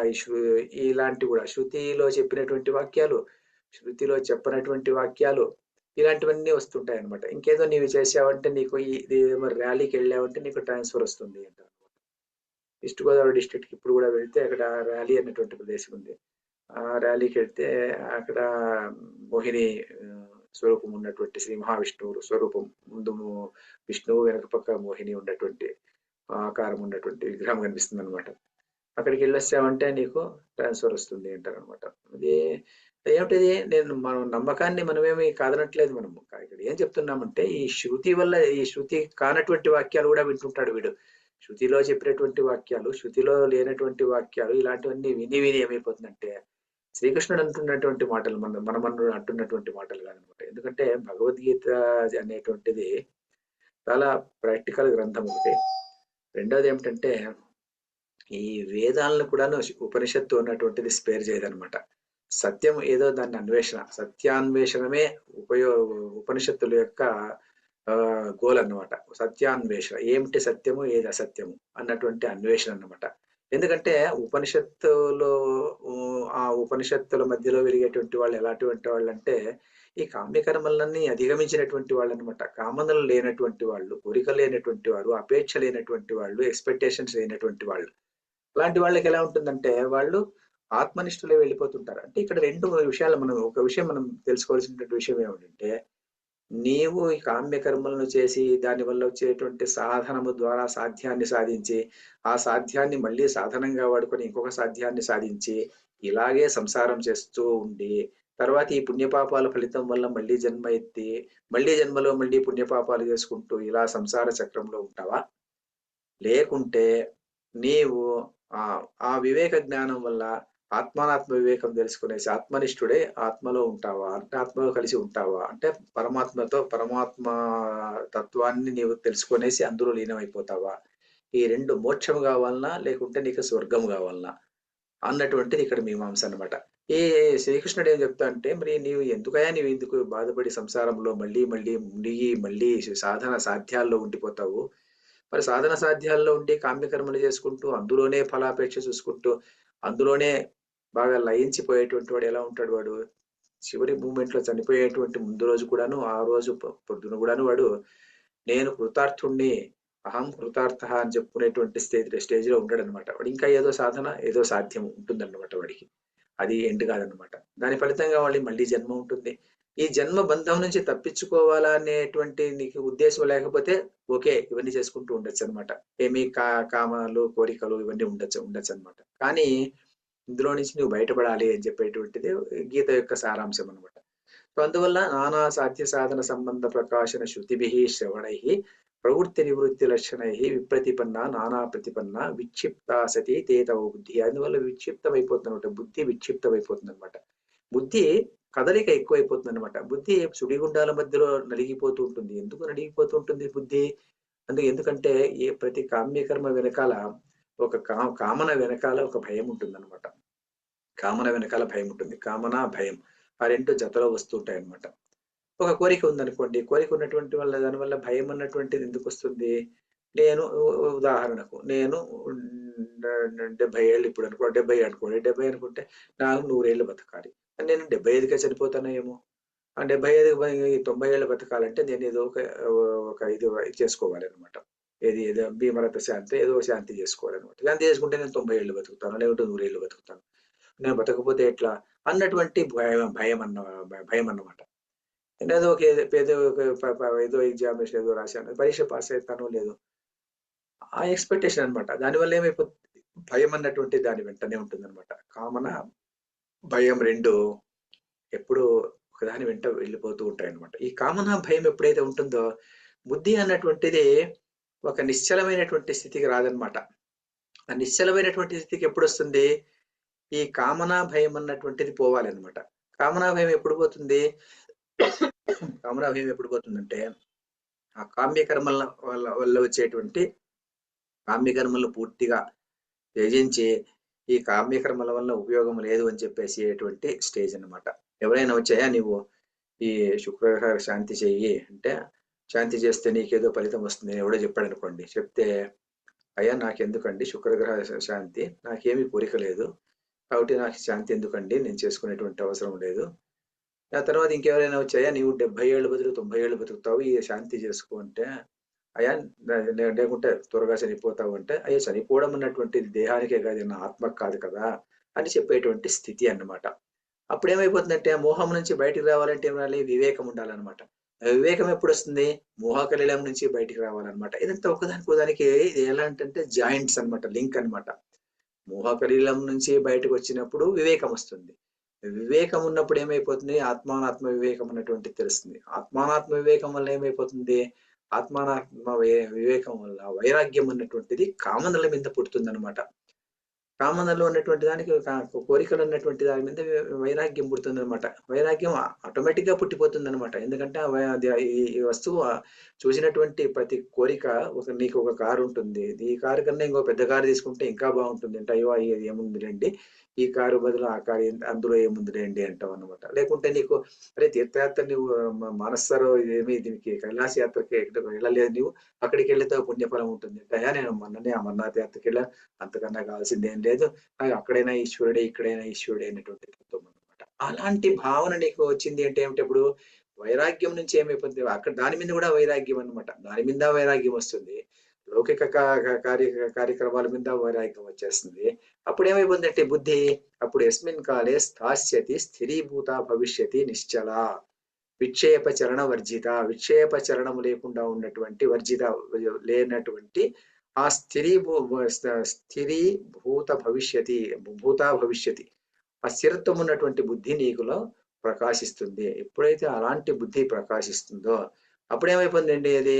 ఇలాంటివి కూడా శృతిలో చెప్పినటువంటి వాక్యాలు, శృతిలో చెప్పనటువంటి వాక్యాలు ఇలాంటివన్నీ వస్తుంటాయన్నమాట. ఇంకేదో నీవు చేసావంటే నీకు ఇది మరి ర్యాలీకి వెళ్ళావంటే నీకు ట్రాన్స్‌ఫర్ వస్తుంది అంటారు. ఈస్ట్ గోదావరి డిస్ట్రిక్ట్‌కి ఇప్పుడు కూడా వెళ్తే అక్కడ ర్యాలీ అనేటువంటి ప్రదేశం ఉంది. ఆ ర్యాలీకెళ్తే అక్కడ మోహిని స్వరూపం ఉన్నటువంటి శ్రీ మహావిష్ణువు స్వరూపం ముందు విష్ణువు, వెనక పక్క మోహిని ఉన్నటువంటి ఆకారం ఉన్నటువంటి విగ్రహం కనిపిస్తుందనమాట. అక్కడికెళ్ళొచ్చావంటే నీకు ట్రాన్స్‌ఫర్ వస్తుంది అంటారనమాట. అది ఏమిటిది, మనం నమ్మకాన్ని మనమేమి కాదనట్లేదు మనము. ఇక్కడ ఏం చెప్తున్నామంటే ఈ శృతి వల్ల ఈ శృతి కానటువంటి వాక్యాలు కూడా వింటుంటాడు వీడు. శృతిలో చెప్పినటువంటి వాక్యాలు, శృతిలో లేనటువంటి వాక్యాలు ఇలాంటివన్నీ విని విని ఏమైపోతుందంటే శ్రీకృష్ణుడు అంటున్నటువంటి మాటలు మనం అంటున్నటువంటి మాటలు కాదనమాట. ఎందుకంటే భగవద్గీత అనేటువంటిది చాలా ప్రాక్టికల్ గ్రంథం ఒకటి. రెండోది ఏమిటంటే ఈ వేదాలను కూడాను ఉపనిషత్తు అన్నటువంటిది స్పేర్ చేయదనమాట. సత్యం ఏదో దాన్ని అన్వేషణ, సత్యాన్వేషణమే ఉపనిషత్తుల యొక్క గోల్ అన్నమాట. సత్యాన్వేషణ ఏమిటి సత్యము, ఏది అసత్యము అన్నటువంటి అన్వేషణ అన్నమాట. ఎందుకంటే ఉపనిషత్తులో ఆ ఉపనిషత్తుల మధ్యలో వెలిగేటువంటి వాళ్ళు ఎలాంటి వాళ్ళంటే ఈ కామ్యకర్మలన్నీ అధిగమించినటువంటి వాళ్ళు అనమాట. కామనలు లేనటువంటి వాళ్ళు, కోరికలు లేనటువంటి వారు, అపేక్ష లేనటువంటి వాళ్ళు, ఎక్స్పెక్టేషన్స్ లేనటువంటి వాళ్ళు. అలాంటి వాళ్ళకి ఎలా ఉంటుందంటే వాళ్ళు ఆత్మనిష్ఠులే వెళ్ళిపోతుంటారు. అంటే ఇక్కడ 2 విషయాలు ఒక విషయం మనం తెలుసుకోవాల్సినటువంటి విషయం ఏమిటంటే, నీవు ఈ కామ్య కర్మలను చేసి దానివల్ల వచ్చేటువంటి సాధనము ద్వారా సాధ్యాన్ని సాధించి, ఆ సాధ్యాన్ని మళ్ళీ సాధనంగా వాడుకొని ఇంకొక సాధ్యాన్ని సాధించి, ఇలాగే సంసారం చేస్తూ ఉండి, తర్వాత ఈ పుణ్యపాపాల ఫలితం వల్ల మళ్ళీ జన్మ ఎత్తి, మళ్ళీ జన్మలో మళ్ళీ పుణ్యపాపాలు చేసుకుంటూ ఇలా సంసార చక్రంలో ఉంటావా? లేకుంటే నీవు ఆ వివేక జ్ఞానం వల్ల ఆత్మానాత్మ వివేకం తెలుసుకునేసి ఆత్మనిష్ఠుడే ఆత్మలో ఉంటావా అంటే ఆత్మలో కలిసి ఉంటావా అంటే పరమాత్మ తత్వాన్ని నీవు తెలుసుకునేసి అందులో లీనమైపోతావా? ఈ 2 మోక్షం కావాలనా లేకుంటే నీకు స్వర్గం కావాలనా అన్నటువంటిది ఇక్కడ మీమాంస అనమాట. ఈ శ్రీకృష్ణుడు ఏం చెప్తా అంటే మరి నీవు ఎందుకు బాధపడి సంసారంలో మళ్ళీ మళ్ళీ మునిగి మళ్ళీ సాధన సాధ్యాల్లో ఉండిపోతావు? మరి సాధన సాధ్యాల్లో ఉండి కామ్యకర్మలు చేసుకుంటూ అందులోనే ఫలాపేక్ష చూసుకుంటూ అందులోనే బాగా లయించిపోయేటువంటి వాడు ఎలా ఉంటాడు? వాడు చివరి మూమెంట్ లో చనిపోయేటువంటి ముందు రోజు కూడాను ఆ రోజు పొద్దున కూడాను వాడు నేను కృతార్థుణ్ణి, అహం కృతార్థ అని చెప్పుకునేటువంటి స్టేజ్ లో ఉంటాడు అనమాట. వాడు ఇంకా ఏదో సాధన ఏదో సాధ్యం ఉంటుందన్నమాట వాడికి. అది ఎండ్ కాదనమాట. దాని ఫలితంగా వాళ్ళు మళ్ళీ జన్మ ఉంటుంది. ఈ జన్మ బంధం నుంచి తప్పించుకోవాలా అనేటువంటి నీకు ఉద్దేశం లేకపోతే ఓకే, ఇవన్నీ చేసుకుంటూ ఉండొచ్చు అనమాట. ఏమి కామాలు, కోరికలు ఇవన్నీ ఉండొచ్చు అనమాట. కానీ ఇందులో నుంచి నువ్వు బయటపడాలి అని చెప్పేటువంటిది గీత యొక్క సారాంశం అనమాట. సో అందువల్ల నానా సాధ్య సాధన సంబంధ ప్రకాశన శృతిభి శ్రవణై ప్రవృత్తి నివృత్తి లక్షణై విప్రతిపన్న నానా ప్రతిపన్న విక్షిప్త సతి తేతవ బుద్ధి. అందువల్ల విక్షిప్తమైపోతుంది అనమాట, బుద్ధి విక్షిప్తమైపోతుంది అనమాట. బుద్ధి కదలిక ఎక్కువైపోతుంది అనమాట. బుద్ధి సుడిగుండాల మధ్యలో నలిగిపోతూ ఉంటుంది. ఎందుకు నలిగిపోతూ ఉంటుంది బుద్ధి? ఎందుకంటే ప్రతి కామ్యకర్మ వెనకాల ఒక కామన వెనకాల ఒక భయం ఉంటుందన్నమాట. కామన వెనకాల భయం ఉంటుంది. కామన భయం ఆ రెండు జతలో వస్తుంటాయి అన్నమాట. ఒక కోరిక ఉందనుకోండి, కోరిక ఉన్నటువంటి వల్ల దానివల్ల భయం అన్నటువంటిది ఎందుకు వస్తుంది? నేను ఉదాహరణకు నేను 70 ఏళ్ళు ఇప్పుడు అనుకో, 70 అనుకోండి, 70 అనుకుంటే నాకు 100 ఏళ్ళు బతకాలి. నేను 75కే చనిపోతానో ఏమో. ఆ 75 90 ఏళ్ళు బతకాలంటే నేను ఏదో ఒక ఇది చేసుకోవాలి అనమాట. ఏదో భీమరత శాంతి ఏదో శాంతి చేసుకోవాలన్నమాట. శాంతి చేసుకుంటే నేను 90 ఏళ్ళు బతుకుతాను, లేకుంటే 100 ఏళ్ళు బతుకుతాను. నేను బతకపోతే ఎట్లా అన్నటువంటి భయం అన్నమాట. ఏదో ఒక ఏదో ఎగ్జామినేషన్ ఏదో రాశాను, పరీక్ష పాస్ అవుతానో లేదు, ఆ ఎక్స్పెక్టేషన్ అనమాట. దానివల్ల ఏమైపోతుంది, భయం అన్నటువంటి దాని వెంటనే ఉంటుందన్నమాట. కామన భయం రెండు ఎప్పుడు ఒకదాని వెంట వెళ్ళిపోతూ ఉంటాయి అనమాట. ఈ కామన భయం ఎప్పుడైతే ఉంటుందో బుద్ధి అన్నటువంటిది ఒక నిశ్చలమైనటువంటి స్థితికి రాదనమాట. ఆ నిశ్చలమైనటువంటి స్థితికి ఎప్పుడు వస్తుంది? ఈ కామనా భయం అన్నటువంటిది పోవాలన్నమాట. కామనా భయం ఎప్పుడు పోతుంది? కామనా భయం ఎప్పుడు పోతుందంటే ఆ కామ్యకర్మల వల్ల వచ్చేటువంటి కామ్యకర్మలను పూర్తిగా త్యజించి ఈ కామ్యకర్మల వల్ల ఉపయోగం లేదు అని చెప్పేసేటువంటి స్టేజ్ అన్నమాట. ఎవరైనా వచ్చాయా నీవు ఈ శుక్రగ్రహ శాంతి చెయ్యి అంటే, శాంతి చేస్తే నీకేదో ఫలితం వస్తుంది ఎవడో చెప్పాడు అనుకోండి. చెప్తే అయ్యా నాకెందుకండి శుక్రగ్రహ శాంతి, నాకేమీ కోరిక లేదు కాబట్టి నాకు శాంతి ఎందుకండి, నేను చేసుకునేటువంటి అవసరం లేదు. ఆ తర్వాత ఇంకెవరైనా వచ్చాయా నీవు 70 ఏళ్ళు బతుకు 90 ఏళ్ళు బతుకుతావు, ఈ శాంతి చేసుకో అంటే, అయ్యా లేకుంటే త్వరగా చనిపోతావు అంటే, అయ్యా చనిపోవడం అన్నటువంటిది దేహానికే కాదు, నా ఆత్మకు కాదు కదా అని చెప్పేటువంటి స్థితి అన్నమాట. అప్పుడు ఏమైపోతుందంటే మోహం నుంచి బయటికి రావాలంటే ఏం రావాలి? వివేకం ఉండాలన్నమాట. వివేకం ఎప్పుడు వస్తుంది? మోహకలిలం నుంచి బయటికి రావాలన్నమాట. ఇదంతా ఒకదానికి ఇది ఎలా అంటే జాయింట్స్ అన్నమాట, లింక్ అన్నమాట. మోహకలిలం నుంచి బయటకు వచ్చినప్పుడు వివేకం వస్తుంది. వివేకం ఉన్నప్పుడు ఏమైపోతుంది? ఆత్మానాత్మ వివేకం అన్నటువంటిది తెలుస్తుంది. ఆత్మానాత్మ వివేకం వల్ల ఏమైపోతుంది? ఆత్మానాత్మ వివేకం వల్ల వైరాగ్యం అన్నటువంటిది కామనల మీద పుడుతుందన్నమాట. కామనలో ఉన్నటువంటి దానికి కోరికలు ఉన్నటువంటి దాని మీద వైరాగ్యం పుడుతుందన్నమాట. వైరాగ్యం ఆటోమేటిక్ గా పుట్టిపోతుందన్నమాట. ఎందుకంటే ఈ వస్తువు చూసినటువంటి ప్రతి కోరిక నీకు ఒక కారు ఉంటుంది. ఈ కారు కన్నా ఇంకో పెద్ద కారు తీసుకుంటే ఇంకా బాగుంటుంది అంటే, అయ్యో ఇది ఏముందిలేండి, ఈ కారు బదులు ఆ కారు అందులో ఏముందిలేండి అంటావు అనమాట. లేకుంటే నీకు అరే తీర్థయాత్ర నువ్వు మానసరో ఏమి దీనికి కైలాస యాత్రకి వెళ్ళలేదు, నువ్వు అక్కడికి వెళ్తే పుణ్యఫలం ఉంటుంది అంటే, అయ్యా నేను మొన్ననే అమర్నాథ్ యాత్రకి వెళ్ళా, అంతకన్నా కావాల్సింది ఏం లేదు, అక్కడైనా ఈశ్వరుడే ఇక్కడైనా ఈశ్వరుడే అనేటువంటి తత్వం అనమాట. అలాంటి భావన నీకు వచ్చింది అంటే ఏమిటి? ఇప్పుడు వైరాగ్యం నుంచి ఏమైపోతుంది, అక్కడ దాని మీద కూడా వైరాగ్యం అనమాట. దాని మీద వైరాగ్యం వస్తుంది, లౌకిక కార్యక్రమాల మీద వైరాగ్యం వచ్చేస్తుంది. అప్పుడు ఏమైపోతుందంటే బుద్ధి అప్పుడు ఎస్మిన్ కాలే స్థాస్యతి స్థిరీభూత భవిష్యతి నిశ్చల విక్షేప చరణ వర్జిత. విక్షేప చరణము లేకుండా ఉన్నటువంటి వర్జిత లేనటువంటి ఆ స్థిరీభూత భవిష్యతి ఆ స్థిరత్వం ఉన్నటువంటి బుద్ధి నీకులో ప్రకాశిస్తుంది. ఎప్పుడైతే అలాంటి బుద్ధి ప్రకాశిస్తుందో అప్పుడు ఏమైపోతుందండి, అది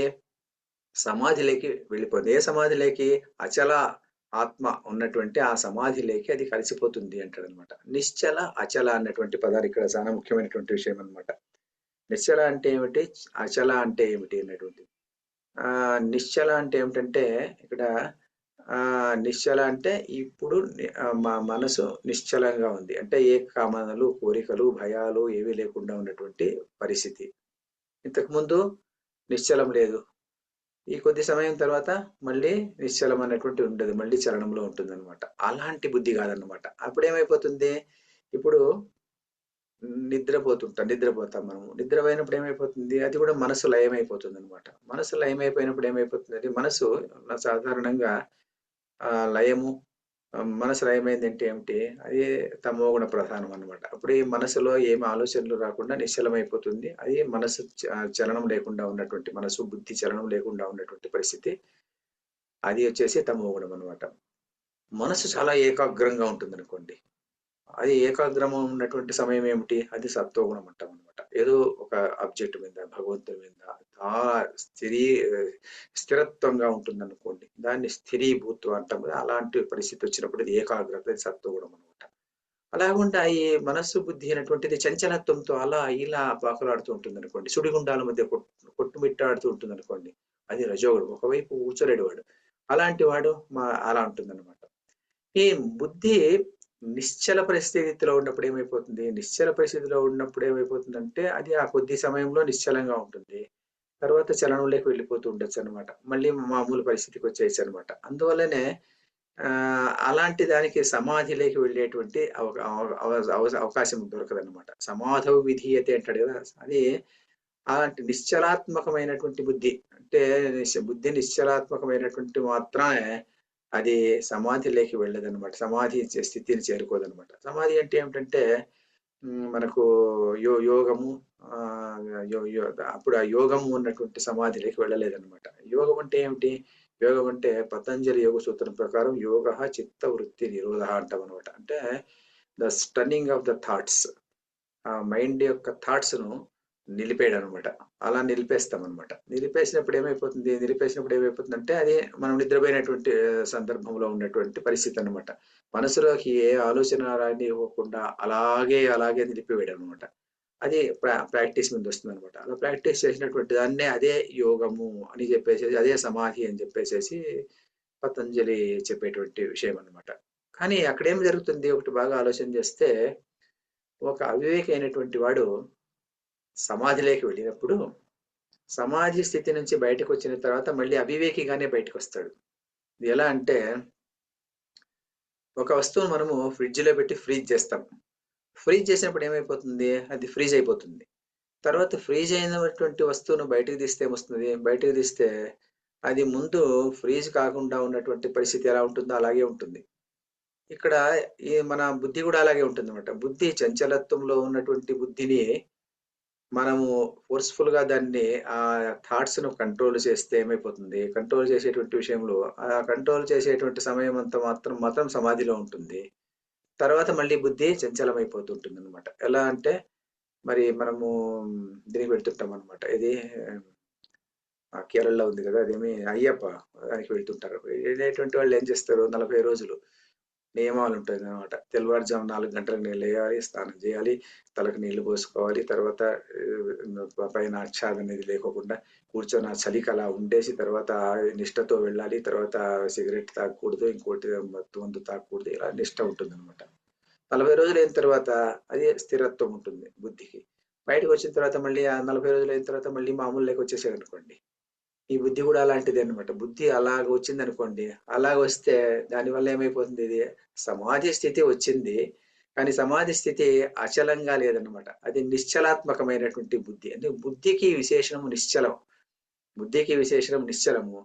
సమాధిలోకి వెళ్ళిపోతుంది. ఏ సమాధిలోకి? అచల ఆత్మ ఉన్నటువంటి ఆ సమాధిలోకి అది కలిసిపోతుంది అంటాడు అనమాట. నిశ్చల అచల అన్నటువంటి పదాలు ఇక్కడ చాలా ముఖ్యమైనటువంటి విషయం అనమాట. నిశ్చల అంటే ఏమిటి, అచల అంటే ఏమిటి అన్నటువంటి. నిశ్చల అంటే ఏమిటంటే ఇక్కడ నిశ్చల అంటే ఇప్పుడు మా మనసు నిశ్చలంగా ఉంది అంటే ఏ కామనలు, కోరికలు, భయాలు ఏవి లేకుండా ఉన్నటువంటి పరిస్థితి. ఇంతకుముందు నిశ్చలం లేదు, ఈ కొద్ది సమయం తర్వాత మళ్ళీ నిశ్చలం అనేటువంటి ఉండదు, మళ్ళీ చలనంలో ఉంటుంది అనమాట. అలాంటి బుద్ధి కాదనమాట. అప్పుడు ఏమైపోతుంది, ఇప్పుడు నిద్రపోతాం మనము. నిద్రపోయినప్పుడు ఏమైపోతుంది, అది కూడా మనసు లయమైపోతుంది అనమాట. మనసు లయమైపోయినప్పుడు ఏమైపోతుంది, అది మనసు సాధారణంగా లయము మనసు లయమైందంటే ఏమిటి? అది తమోగుణ ప్రధానం అన్నమాట. అప్పుడు ఈ మనసులో ఏమి ఆలోచనలు రాకుండా నిశ్చలమైపోతుంది. అది మనసు చలనం లేకుండా ఉన్నటువంటి మనసు, బుద్ధి చలనం లేకుండా ఉన్నటువంటి పరిస్థితి. అది వచ్చేసి తమోగుణం అన్నమాట. మనసు చాలా ఏకాగ్రంగా ఉంటుందనుకోండి. అది ఏకాగ్రమ ఉన్నటువంటి సమయం ఏమిటి? అది సత్వగుణం అంటామనమాట. ఏదో ఒక ఆబ్జెక్ట్ మీద, భగవంతుని మీద చాలా స్థిరత్వంగా ఉంటుందనుకోండి. దాన్ని స్థిరీభూత్వం అంటాం కదా! అలాంటి పరిస్థితి వచ్చినప్పుడు అది ఏకాగ్రత, అది సత్వగుణం అనమాట. అలాగుండా ఈ మనస్సు, బుద్ధి అనేటువంటిది చంచలత్వంతో అలా ఇలా పాకులాడుతూ ఉంటుందనుకోండి. సుడిగుండాల మధ్య కొట్టుమిట్టాడుతూ ఉంటుందనుకోండి. అది రజోగుణం. ఒకవైపు కూర్చోలేడు వాడు. అలాంటి వాడు అలా ఉంటుందన్నమాట. ఈ బుద్ధి నిశ్చల పరిస్థితిలో ఉన్నప్పుడు ఏమైపోతుంది? నిశ్చల పరిస్థితిలో ఉన్నప్పుడు ఏమైపోతుందంటే, అది ఆ కొద్ది సమయంలో నిశ్చలంగా ఉంటుంది. తర్వాత చలనంలోకి వెళ్ళిపోతూ ఉండొచ్చనమాట. మళ్ళీ మామూలు పరిస్థితికొచ్చేయొచ్చనమాట. అందువల్లనే అలాంటి దానికి సమాధిలోకి వెళ్ళేటువంటి అవక అవ అవ అవ అవకాశం దొరకదనమాట. సమాధౌ విధీయతే అంటాడు గదా! అది అలాంటి నిశ్చలాత్మకమైనటువంటి బుద్ధి. అంటే బుద్ధి నిశ్చలాత్మకమైనటువంటి మాత్రమే అది సమాధిలోకి వెళ్ళదనమాట. సమాధి స్థితిని చేరుకోదనమాట. సమాధి అంటే ఏమిటంటే మనకు యోగము ఆహ్, యో యో అప్పుడు ఆ యోగము ఉన్నటువంటి సమాధిలోకి వెళ్ళలేదనమాట. యోగం అంటే ఏమిటి? యోగం అంటే పతంజలి యోగ సూత్రం ప్రకారం యోగః చిత్తవృత్తి నిరోధః అంటామనమాట. అంటే the stunning of the thoughts. ఆ మైండ్ యొక్క థాట్స్‌ను నిలిపేయడనమాట. అలా నిలిపేస్తామనమాట. నిలిపేసినప్పుడు ఏమైపోతుందంటే, అది మనం నిద్రపోయినటువంటి సందర్భంలో ఉన్నటువంటి పరిస్థితనమాట. మనసులోకి ఏ ఆలోచన రానివ్వకుండా అలాగే నిలిపివేయడమనమాట. అది ప్రాక్టీస్ మీదొస్తుందనమాట. అలా ప్రాక్టీస్ చేసినటువంటి దాన్నే అదే యోగము అని జెప్పేసేసి, అదే సమాధి అని జెప్పేసేసి పతంజలి చెప్పేటువంటి విషయమనమాట. కానీ అక్కడేం జరుగుతుంది ఒకటి బాగా ఆలోచన జేస్తే, ఒక అవివేకి అయినటువంటి వాడు సమాధిలోకి వెళ్ళినప్పుడు, సమాధి స్థితి నుంచి బయటకొచ్చిన తర్వాత మళ్ళీ అవివేకిగానే బయటకొస్తాడు. ఇది ఎలా అంటే, ఒక వస్తువును మనము ఫ్రిడ్జ్‌లో పెట్టి ఫ్రీజ్ చేస్తాం. ఫ్రీజ్ చేసినప్పుడు ఏమైపోతుంది? అది ఫ్రీజ్ అయిపోతుంది. తర్వాత ఫ్రీజ్ అయినటువంటి వస్తువును బయటకి తీస్తే ఏమొస్తుంది? బయటకి తీస్తే అది ముందు ఫ్రీజ్ కాకుండా ఉన్నటువంటి పరిస్థితి ఎలా ఉంటుందో అలాగే ఉంటుంది. ఇక్కడ ఈ మన బుద్ధి గూడా అలాగే ఉంటుందన్నమాట. బుద్ధి చంచలత్వంలో ఉన్నటువంటి బుద్ధిని మనము ఫోర్స్‌ఫుల్‌గా దాన్ని థాట్స్‌ను కంట్రోల్ చేస్తే ఏమైపోతుంది? కంట్రోల్ చేసేటువంటి విషయంలో కంట్రోల్ చేసేటువంటి సమయం అంతా మాత్రం సమాధిలో ఉంటుంది. తర్వాత మళ్ళీ బుద్ధి చంచలమైపోతూ ఉంటుందన్నమాట. ఎలా అంటే మరి మనము దీనికి వెళ్తుంటామన్నమాట. ఏది కేరళలో ఉంది గదా! అదేమి అయ్యప్ప దానికి వెళ్తుంటారు. వెళ్ళేటువంటి వాళ్ళు ఏం చేస్తారు 40 రోజులు నియమాలుంటాయన్నమాట. తెల్లవారుజామున 4 గంటలకు లేయాలి, స్నానం జేయాలి, తలకు నీళ్లు పోసుకోవాలి. తర్వాత పైన ఆచ్ఛాదన అనేది లేకోకుండా కూర్చొని ఆ చలికి అలా ఉండేసి తర్వాత నిష్టతో వెళ్ళాలి. తర్వాత సిగరెట్ తాగకూడదు, ఇంకోటి మత్తు మందు తాగకూడదు. ఇలా నిష్ట ఉంటుందన్నమాట. 40 రోజులయిన తర్వాత అది స్థిరత్వం ఉంటుంది బుద్ధికి. బయటకొచ్చిన తర్వాత మళ్ళీ ఆ 40 రోజులయిన తర్వాత మళ్ళీ మామూలు లెక్కొచ్చేసాడనుకోండి. ఈ బుద్ధి గూడా అలాంటిదే అన్నమాట. బుద్ధి అలాగ వచ్చిందనుకోండి, అలాగొస్తే దానివల్ల ఏమైపోతుంది ఇది సమాధి స్థితి వచ్చింది. కానీ సమాధి స్థితి అచలంగా లేదన్నమాట. అది నిశ్చలాత్మకమైనటువంటి బుద్ధి. అంటే బుద్ధికి విశేషణము నిశ్చలం. బుద్ధికి విశేషణం నిశ్చలము.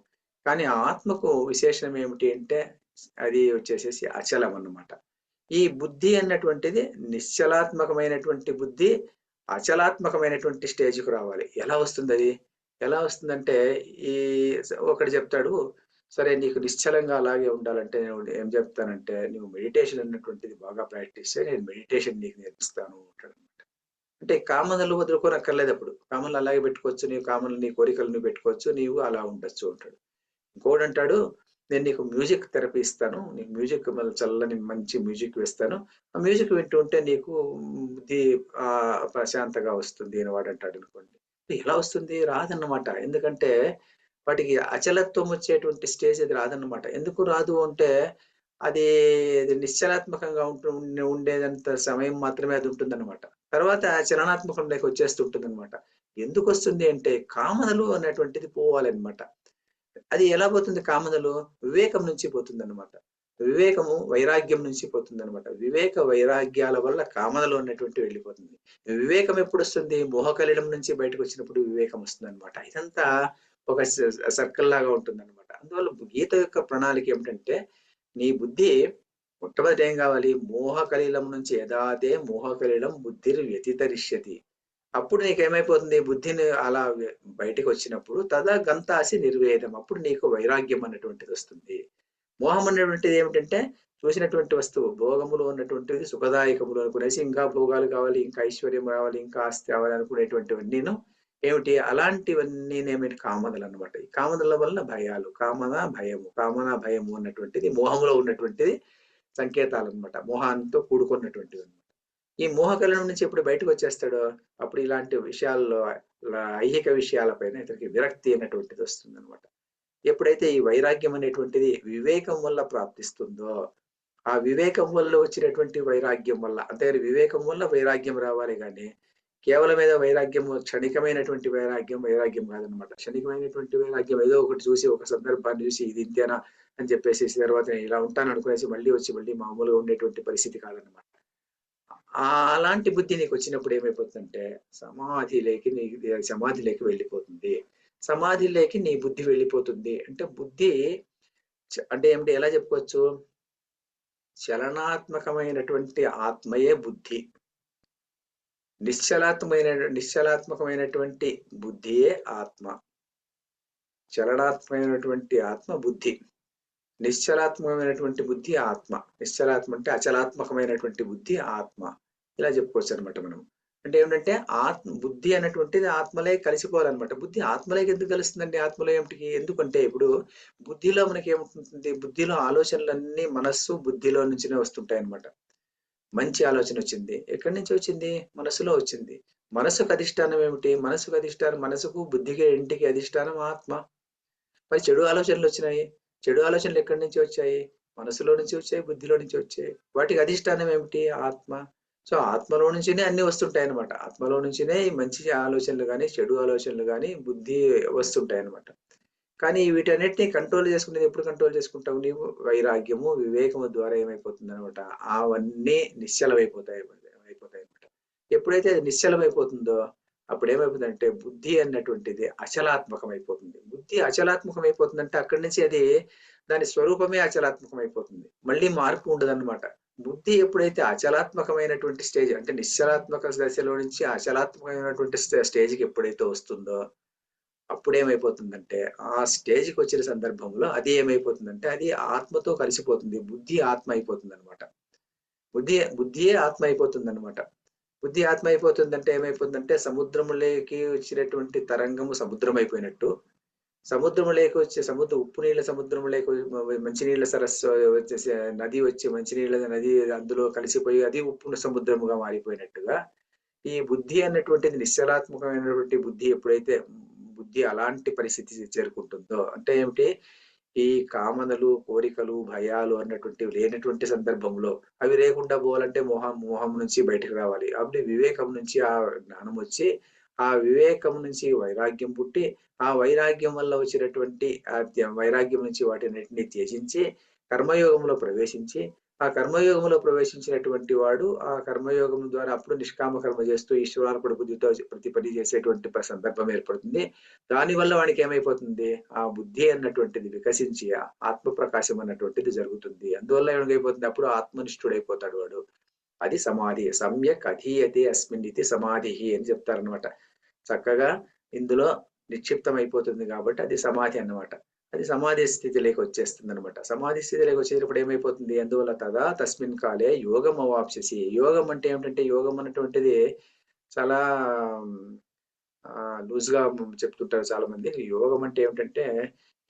కానీ ఆత్మకు విశేషణం ఏమిటి అంటే అది వచ్చేసేసి అచలం అన్నమాట. ఈ బుద్ధి అన్నటువంటిది నిశ్చలాత్మకమైనటువంటి బుద్ధి అచలాత్మకమైనటువంటి స్టేజ్‌కి రావాలి. ఎలా వస్తుందది? ఎలా వస్తుందంటే ఈ ఒకడు చెప్తాడు, "సరే నీకు నిశ్చలంగా అలాగే ఉండాలంటే నేను ఏం చెప్తానంటే, నువ్వు మెడిటేషన్ అన్నటువంటిది బాగా ప్రాక్టీస్ చెయి. నేను మెడిటేషన్ నీకు నేర్పిస్తాను" అంటాడన్నమాట. అంటే కామనలు వదులుకోనక్కర్లేదప్పుడు. కామనలు అలాగే పెట్టుకోవచ్చు. నీ కోరికలు నువ్వు పెట్టుకోవచ్చు. నీవు అలా ఉండొచ్చు అంటాడు. ఇంకోడంటాడు, "నేను నీకు మ్యూజిక్ థెరపీ ఇస్తాను. నీకు మ్యూజిక్ చల్లని మంచి మ్యూజిక్ వేస్తాను. ఆ మ్యూజిక్ వింటూ ఉంటే నీకు బుద్ధి ప్రశాంతగా వస్తుంది" అని వాడంటాడనుకోండి. ఎలా వస్తుంది? రాదన్నమాట. ఎందుకంటే వాటికి అచలత్వం వచ్చేటువంటి స్టేజ్ అది రాదన్నమాట. ఎందుకు రాదు అంటే అది నిశ్చలాత్మకంగా ఉండేదంత సమయం మాత్రమే అది ఉంటుందన్నమాట. తర్వాత చలనాత్మకంలోకి వచ్చేస్తుంటుందన్నమాట. ఎందుకొస్తుంది అంటే కామనలు అనేటువంటిది పోవాలన్నమాట. అది ఎలా పోతుంది కామనలు? వివేకం నుంచి పోతుందన్నమాట. వివేకము వైరాగ్యం నుంచి పోతుందన్నమాట. వివేక వైరాగ్యాల వల్ల కామనలు అనేటువంటివి వెళ్ళిపోతుంది. వివేకం ఎప్పుడొస్తుంది? మోహకలిలం నుంచి బయటకొచ్చినప్పుడు వివేకం వస్తుందన్నమాట. ఇదంతా ఒక సర్కిల్ లాగా ఉంటుందన్నమాట. అందువల్ల గీత యొక్క ప్రణాళిక ఏమిటంటే, నీ బుద్ధి మొట్టమొదటి ఏం కావాలి? మోహకలిలం నుంచి యదాతే మోహకలిలం బుద్ధిర్ వ్యతితరిష్యతి. అప్పుడు నీకేమైపోతుంది? బుద్ధిని అలా బయటికి వచ్చినప్పుడు తదా గంతాసి నిర్వేదం. అప్పుడు నీకు వైరాగ్యం అన్నటువంటిది వస్తుంది. మోహం అనేటువంటిది ఏమిటంటే చూసినటువంటి వస్తువు భోగములు ఉన్నటువంటిది సుఖదాయకములు అనుకునేసి ఇంకా భోగాలు కావాలి, ఇంకా ఐశ్వర్యం కావాలి, ఇంకా ఆస్తి కావాలి అనుకునేటువంటివన్నీను ఏమిటి? అలాంటివన్నీ ఏమిటి? కామనలు అన్నమాట. ఈ కామనల వలన భయాలు, కామన భయము, కామన భయము అన్నటువంటిది మోహంలో ఉన్నటువంటిది సంకేతాలు అనమాట. మోహాంతో కూడుకున్నటువంటివి అనమాట. ఈ మోహకలం నుంచి ఎప్పుడు బయటకు వచ్చేస్తాడో అప్పుడు ఇలాంటి విషయాల్లో ఐహిక విషయాలపైన ఇతనికి విరక్తి అనేటువంటిది వస్తుంది అనమాట. ఎప్పుడైతే ఈ వైరాగ్యం అనేటువంటిది వివేకం వల్ల ప్రాప్తిస్తుందో, ఆ వివేకం వల్ల వచ్చినటువంటి వైరాగ్యం వల్ల, అంతేగాని వివేకం వల్ల వైరాగ్యం రావాలి కానీ కేవలం ఏదో వైరాగ్యం క్షణికమైనటువంటి వైరాగ్యం వైరాగ్యం కాదనమాట. క్షణికమైనటువంటి వైరాగ్యం ఏదో ఒకటి చూసి ఒక సందర్భాన్ని చూసి ఇది ఇంతేనా అని చెప్పేసి తర్వాత నేను ఇలా ఉంటాను అనుకునేసి మళ్ళీ వచ్చి మళ్ళీ మామూలుగా ఉండేటువంటి పరిస్థితి కాదనమాట. అలాంటి బుద్ధి నీకు వచ్చినప్పుడు ఏమైపోతుందంటే సమాధిలోకి వెళ్ళిపోతుంది. సమాధిలోకి నీ బుద్ధి వెళ్ళిపోతుంది. అంటే బుద్ధి అంటే ఏమిటి? ఎలా చెప్పుకోవచ్చు? చలనాత్మకమైనటువంటి ఆత్మయే బుద్ధి. నిశ్చలాత్మకమైనటువంటి బుద్ధియే ఆత్మ. చలనాత్మకమైనటువంటి ఆత్మ బుద్ధి. నిశ్చలాత్మకమైనటువంటి బుద్ధి ఆత్మ. నిశ్చలాత్మ అంటే అచలాత్మకమైనటువంటి బుద్ధి ఆత్మ. ఇలా చెప్పుకోవచ్చు అనమాట మనం. అంటే ఏమిటంటే బుద్ధి అనేటువంటిది ఆత్మలే కలిసిపోవాలన్నమాట. బుద్ధి ఆత్మలోకి ఎందుకు కలుస్తుందండి? ఆత్మలో ఏమిటికి? ఎందుకంటే ఇప్పుడు బుద్ధిలో మనకి ఏముంటుంది? బుద్ధిలో ఆలోచనలన్నీ మనస్సు బుద్ధిలో నుంచినే వస్తుంటాయి అనమాట. మంచి ఆలోచన వచ్చింది. ఎక్కడి నుంచి వచ్చింది? మనసులో వచ్చింది. మనసుకు అధిష్టానం ఏమిటి? మనసుకు అధిష్టానం, మనసుకు బుద్ధికి ఇంటికి అధిష్టానం ఆత్మ. మరి చెడు ఆలోచనలు వచ్చినాయి. చెడు ఆలోచనలు ఎక్కడి నుంచి వచ్చాయి? మనసులో నుంచి వచ్చాయి, బుద్ధిలో నుంచి వచ్చాయి. వాటికి అధిష్టానం ఏమిటి? ఆత్మ. సో ఆత్మలో నుంచినే అన్ని వస్తుంటాయి అనమాట. ఆత్మలో నుంచినే ఈ మంచి ఆలోచనలు కానీ చెడు ఆలోచనలు కానీ బుద్ధి వస్తుంటాయి అనమాట. కానీ వీటన్నిటిని కంట్రోల్ చేసుకునేది ఎప్పుడు కంట్రోల్ చేసుకుంటావు నీవు? వైరాగ్యము, వివేకము ద్వారా ఏమైపోతుంది అనమాట? అవన్నీ నిశ్చలమైపోతాయి అనమాట. ఎప్పుడైతే అది నిశ్చలమైపోతుందో అప్పుడు ఏమైపోతుందంటే బుద్ధి అన్నటువంటిది అచలాత్మకం అయిపోతుంది. బుద్ధి అచలాత్మకం అయిపోతుందంటే అక్కడి నుంచి అది దాని స్వరూపమే అచలాత్మకం అయిపోతుంది. మళ్ళీ మార్పు ఉండదన్నమాట. బుద్ధి ఎప్పుడైతే అచలాత్మకమైనటువంటి స్టేజ్ అంటే నిశ్చలాత్మక దశలో నుంచి అచలాత్మకమైనటువంటి స్టేజ్కి ఎప్పుడైతే వస్తుందో అప్పుడు ఏమైపోతుందంటే ఆ స్టేజ్కి వచ్చిన సందర్భంలో అది ఏమైపోతుందంటే అది ఆత్మతో కలిసిపోతుంది. బుద్ధి ఆత్మ అయిపోతుంది అనమాట. బుద్ధియే ఆత్మ అయిపోతుంది అనమాట. బుద్ధి ఆత్మ అయిపోతుందంటే ఏమైపోతుందంటే సముద్రములోకి వచ్చినటువంటి తరంగము సముద్రం అయిపోయినట్టు, సముద్రములోకి వచ్చే ఉప్పు నీళ్ళ సముద్రములోకి మంచినీళ్ళ సరస్సు వచ్చేసి నది వచ్చి మంచినీళ్ళ నది అందులో కలిసిపోయి అది ఉప్పు సముద్రముగా మారిపోయినట్టుగా ఈ బుద్ధి అన్నటువంటిది నిశ్చలాత్మకమైనటువంటి బుద్ధి ఎప్పుడైతే బుద్ధి అలాంటి పరిస్థితి చేరుకుంటుందో అంటే ఏమిటి? ఈ కామనలు, కోరికలు, భయాలు అన్నటువంటివి లేనటువంటి సందర్భంలో అవి లేకుండా పోవాలంటే మోహం నుంచి బయటకు రావాలి. అప్పుడు వివేకం నుంచి ఆ జ్ఞానం వచ్చి ఆ వివేకం నుంచి వైరాగ్యం పుట్టి ఆ వైరాగ్యం వల్ల వచ్చినటువంటి వైరాగ్యం నుంచి వాటిని త్యజించి కర్మయోగంలో ప్రవేశించి ఆ కర్మయోగంలో ప్రవేశించినటువంటి వాడు ఆ కర్మయోగం ద్వారా అప్పుడు నిష్కామ కర్మ చేస్తూ ఈశ్వరార్పణ బుద్ధితో ప్రతి పని చేసేటువంటి సందర్భం ఏర్పడుతుంది. దానివల్ల వాడికి ఏమైపోతుంది? ఆ బుద్ధి అన్నటువంటిది వికసించి ఆత్మ ప్రకాశం అన్నటువంటిది జరుగుతుంది. అందువల్ల ఏమైపోతుంది? అప్పుడు ఆత్మనిష్ఠుడైపోతాడు వాడు. అది సమాధి. సమ్యక్ అధీయతే అస్మిన్ ఇది సమాధి అని చెప్తారనమాట. చక్కగా ఇందులో నిక్షిప్తం అయిపోతుంది కాబట్టి అది సమాధి అన్నమాట. అది సమాధి స్థితిలోకి వచ్చేస్తుంది అనమాట. సమాధి స్థితిలోకి వచ్చేటప్పుడు ఏమైపోతుంది? అందువల్ల తదా తస్మిన్ కాలే యోగం అవాప్స్యసి. యోగం అంటే ఏమిటంటే యోగం అన్నటువంటిది చాలా లూజ్ గా చెప్తుంటారు చాలా మంది. యోగం అంటే ఏమిటంటే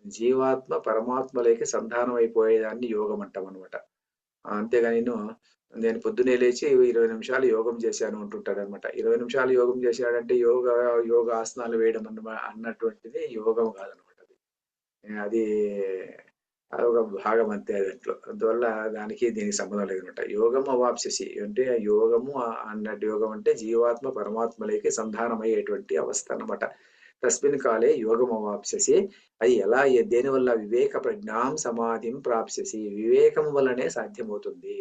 జీవాత్మ పరమాత్మలోకి సంధానం అయిపోయేదాన్ని యోగం అంటాం అనమాట. అంతేగాని నేను పొద్దున్నే లేచి 20 నిమిషాలు యోగం చేశాను అంటుంటాడు అనమాట. 20 నిమిషాలు యోగం చేశాడంటే యోగ ఆసనాలు వేయడం అన్నటువంటిది యోగం కాదనమాట. అది అదొక భాగం అంతే దాంట్లో. అందువల్ల దానికి దీనికి సంబంధం లేదనమాట. యోగం అవాప్స్యసి అంటే యోగము అన్నట్టు యోగం అంటే జీవాత్మ పరమాత్మలోకి సంధానమయ్యేటువంటి అవస్థ అన్నమాట. తస్మిన్ కాలే యోగం అవాప్స్యసి. అది ఎలా దేని వల్ల? వివేక ప్రజ్ఞాం సమాధిం ప్రాప్స్యసి. వివేకం వల్లనే సాధ్యమవుతుంది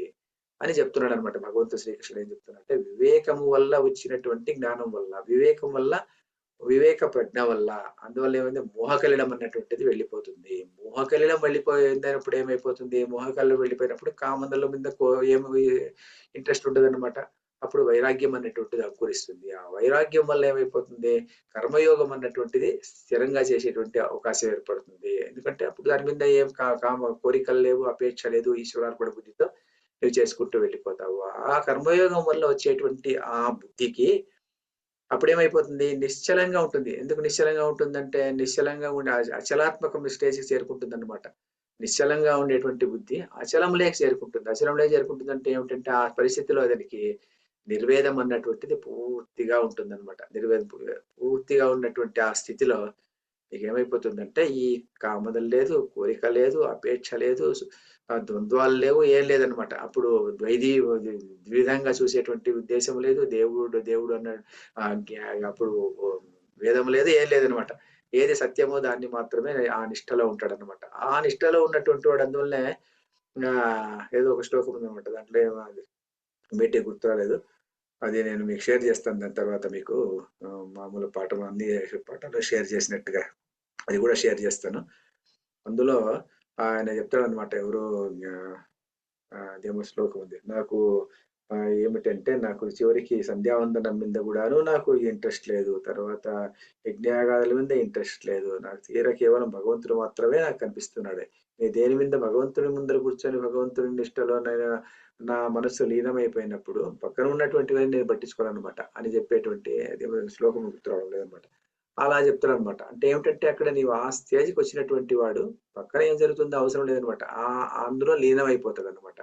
అని చెప్తున్నాడు అనమాట. భగవంతుడు శ్రీకృష్ణుడు ఏం చెప్తున్నాడు అంటే వివేకము వల్ల వచ్చినటువంటి జ్ఞానం వల్ల, వివేకం వల్ల వివేక ప్రజ్ఞ వల్ల. అందువల్ల ఏమైంది మోహకలిలం అన్నటువంటిది వెళ్ళిపోతుంది. మోహకలిలం వెళ్ళిపోయిందన్నప్పుడు ఏమైపోతుంది? మోహకలిలం వెళ్ళిపోయినప్పుడు కామందుల మీద ఏమి ఇంట్రెస్ట్ ఉండదన్నమాట. అప్పుడు వైరాగ్యం అనేటువంటిది అంకురిస్తుంది. ఆ వైరాగ్యం వల్ల ఏమైపోతుంది? కర్మయోగం అన్నటువంటిది స్థిరంగా చేసేటువంటి అవకాశం ఏర్పడుతుంది. ఎందుకంటే అప్పుడు దాని మీద ఏం కామ కోరికలు లేవు, అపేక్ష లేదు, ఈశ్వరార్పణ బుద్ధితో నువ్వు చేసుకుంటూ వెళ్ళిపోతావు. ఆ కర్మయోగం వల్ల వచ్చేటువంటి ఆ బుద్ధికి అప్పుడేమైపోతుంది? నిశ్చలంగా ఉంటుంది. ఎందుకు నిశ్చలంగా ఉంటుందంటే, నిశ్చలంగా ఉండే అచలాత్మకం స్టేజ్‌కి చేరుకుంటుందన్నమాట. నిశ్చలంగా ఉండేటువంటి బుద్ధి అచలంలోకి చేరుకుంటుంది. అచలంలోకి చేరుకుంటుందంటే ఏమిటంటే, ఆ పరిస్థితిలో అతనికి నిర్వేదం అన్నటువంటిది పూర్తిగా ఉంటుందన్నమాట. నిర్వేదం పూర్తిగా ఉన్నటువంటి ఆ స్థితిలో నీకేమైపోతుందంటే, ఈ కామదం లేదు, కోరిక లేదు, అపేక్ష లేదు, ద్వంద్వాలు లేవు, ఏం లేదనమాట. అప్పుడు ద్విధంగా చూసేటువంటి ఉద్దేశం లేదు. దేవుడు దేవుడు అన్నాడు. అప్పుడు వేదం లేదు, ఏం లేదనమాట. ఏది సత్యమో దాన్ని మాత్రమే ఆ నిష్టలో ఉంటాడనమాట. ఆ నిష్టలో ఉన్నటువంటి వాడు అందువల్లనే ఏదో ఒక శ్లోకం ఉందనమాట. దాంట్లో ఏమో అది ఇమ్మీడియేట్‌గా గుర్తు రాలేదు. అది నేను మీకు షేర్ చేస్తాను దాని తర్వాత మీకు. మామూలు పాఠం అన్ని పాఠాలు షేర్ చేసినట్టుగా అది కూడా షేర్ చేస్తాను. అందులో ఆయన చెప్తాడనమాట. ఎవరు అదేమో శ్లోకం ఉంది. నాకు ఏమిటంటే నాకు చివరికి సంధ్యావందనం మీద కూడాను నాకు ఇంట్రెస్ట్ లేదు. తర్వాత యజ్ఞయాగాదుల మీద ఇంట్రెస్ట్ లేదు. నాకు కేవలం భగవంతుడు మాత్రమే నాకు కనిపిస్తున్నాడు. నేను దేని మీద భగవంతుడి ముందర కూర్చొని భగవంతుడి నిష్టలో నా మనస్సు లీనమైపోయినప్పుడు పక్కన ఉన్నటువంటివన్నీ నేను పట్టించుకోననమాట అని చెప్పేటువంటి అదేమో శ్లోకం గుర్తు రావడం లేదనమాట. అలా చెప్తాడనమాట. అంటే ఏమిటంటే అక్కడ నీవు ఆ స్టేజ్‌కి వచ్చినటువంటి వాడు పక్కన ఏం జరుగుతుందో అవసరం లేదనమాట. అందులో లీనమైపోతాడనమాట.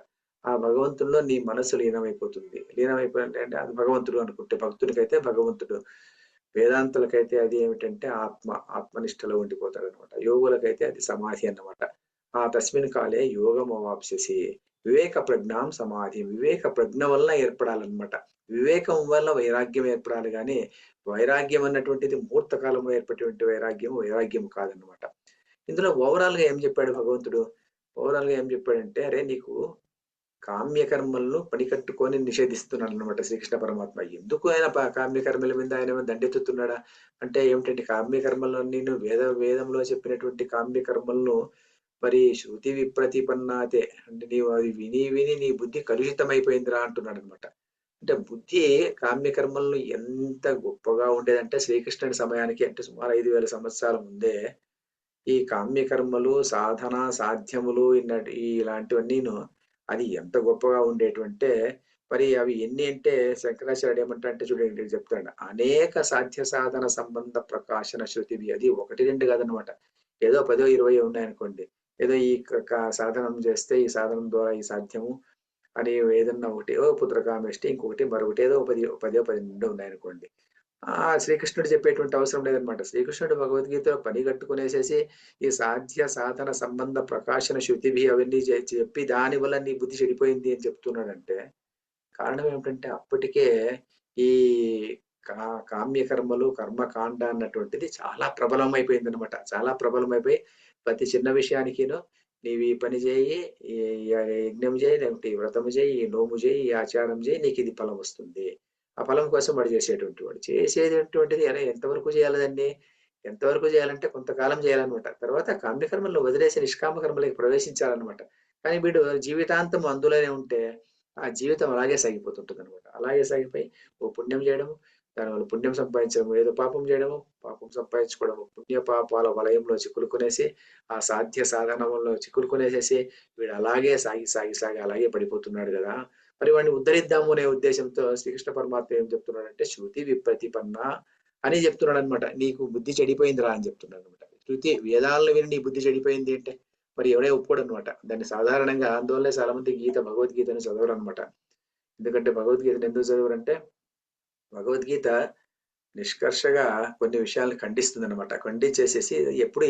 ఆ భగవంతుడిలో నీ మనస్సు లీనమైపోతుంది. లీనమైపోయిందంటే అది భగవంతుడు అనుకుంటే, భక్తుడికైతే భగవంతుడు. వేదాంతులకైతే అది ఏమిటంటే ఆత్మనిష్టలో ఉండిపోతాడనమాట. యోగులకైతే అది సమాధి అన్నమాట. ఆ తస్మిన్ కాలే యోగమవాప్స్యసి. వివేక ప్రజ్ఞాం సమాధి. వివేక ప్రజ్ఞ వల్ల ఏర్పడాలన్నమాట. వివేకం వల్ల వైరాగ్యం ఏర్పడాలి గాని, వైరాగ్యం అన్నటువంటిది ముహూర్త కాలంలో ఏర్పడేటువంటి వైరాగ్యం కాదన్నమాట. ఇందులో ఓవరాల్‌గా ఏం చెప్పాడు భగవంతుడు? ఓవరాల్‌గా ఏం చెప్పాడంటే, అరే నీకు కామ్య కర్మలను పనికట్టుకొని నిషేధిస్తున్నాడన్నమాట శ్రీకృష్ణ పరమాత్మ. ఎందుకు ఆయన కామ్య కర్మల మీద ఆయన దండెత్తుతున్నాడా? అంటే ఏమిటంటే కామ్య కర్మలన్నీను వేదంలో చెప్పినటువంటి కామ్య కర్మలను మరి శృతి విప్రతిపన్నాతే అంటే నీవు అది విని విని నీ బుద్ధి కలుషితమైపోయిందిరా అంటున్నాడన్నమాట. అంటే బుద్ధి కామ్య కర్మలను ఎంత గొప్పగా ఉండేదంటే శ్రీకృష్ణుడి సమయానికి అంటే సుమారు 5000 సంవత్సరాల ముందే ఈ కామ్య కర్మలు, సాధన, సాధ్యములు ఇలాంటివన్నీను అది ఎంత గొప్పగా ఉండేటివంటే మరి అవి ఎన్ని అంటే శంకరాచార్యుడు ఏమంటాడంటే చూడండి చెప్తాడు. అనేక సాధ్య సాధన సంబంధ ప్రకాశన శృతివి. అది 1, 2 కాదనమాట. ఏదో 10, 20 ఉన్నాయనుకోండి. ఏదో ఈ సాధనం చేస్తే ఈ సాధనం ద్వారా ఈ సాధ్యము అని ఏదన్నా ఒకటి పుత్రకామేష్టి ఇంకొకటి మరొకటి ఏదో 10, 12 ఉన్నాయనుకోండి. శ్రీకృష్ణుడు చెప్పేటువంటి అవసరం లేదనమాట. శ్రీకృష్ణుడు భగవద్గీతలో పని కట్టుకునేసేసి ఈ సాధ్య సాధన సంబంధ ప్రకాశన శృతివి అవన్నీ చెప్పి దాని వల్ల నీ బుద్ధి చెడిపోయింది అని చెప్తున్నాడంటే కారణం ఏమిటంటే అప్పటికే ఈ కామ్య కర్మలు కర్మకాండ అన్నటువంటిది చాలా ప్రబలం అయిపోయిందనమాట. చాలా ప్రబలమైపోయి ప్రతి చిన్న విషయానికిను నీవు ఈ పని చేయి, ఈ యజ్ఞం చేయి, లేకపోతే ఈ వ్రతము చేయి, ఈ నోము చేయి, ఈ ఆచారం చేయి, నీకు ఇది ఫలం వస్తుంది. ఆ ఫలం కోసం వాడు చేసేటువంటి వాడు. చేసేటువంటిది ఎంతవరకు చేయాలి దాన్ని? ఎంతవరకు చేయాలంటే కొంతకాలం చేయాలనమాట. తర్వాత కామ్యకర్మలను వదిలేసి నిష్కామ కర్మలోకి ప్రవేశించాలనమాట. కానీ వీడు జీవితాంతం అందులోనే ఉంటే ఆ జీవితం అలాగే సాగిపోతుంటుందనమాట. అలాగే సాగిపోయి ఓ పుణ్యం చేయడము, దానివల్ల పుణ్యం సంపాదించడము, ఏదో పాపం చేయడము, పాపం సంపాదించుకోవడము, పుణ్య పాపాల వలయంలో చిక్కులుకునేసి, ఆ సాధ్య సాధనంలో చిక్కులుకునేసేసి వీడు అలాగే సాగి అలాగే పడిపోతున్నాడు గదా! మరి వాడిని ఉద్ధరిద్దాము అనే ఉద్దేశంతో శ్రీకృష్ణ పరమాత్మ ఏం చెప్తున్నాడంటే శృతి విప్రతిపన్న అని చెప్తున్నాడనమాట. నీకు బుద్ధి చెడిపోయిందిరా అని చెప్తున్నాడనమాట. శృతి వేదాలను విని నీ బుద్ధి చెడిపోయింది అంటే మరి ఎవడే ఒప్పుకోడనమాట. దాన్ని సాధారణంగా అందువల్లే చాలా మంది భగవద్గీతను చదవరనమాట. ఎందుకంటే భగవద్గీతను ఎందుకు చదవరంటే భగవద్గీత నిష్కర్షగా కొన్ని విషయాలను ఖండిస్తుందనమాట. ఖండించేసేసి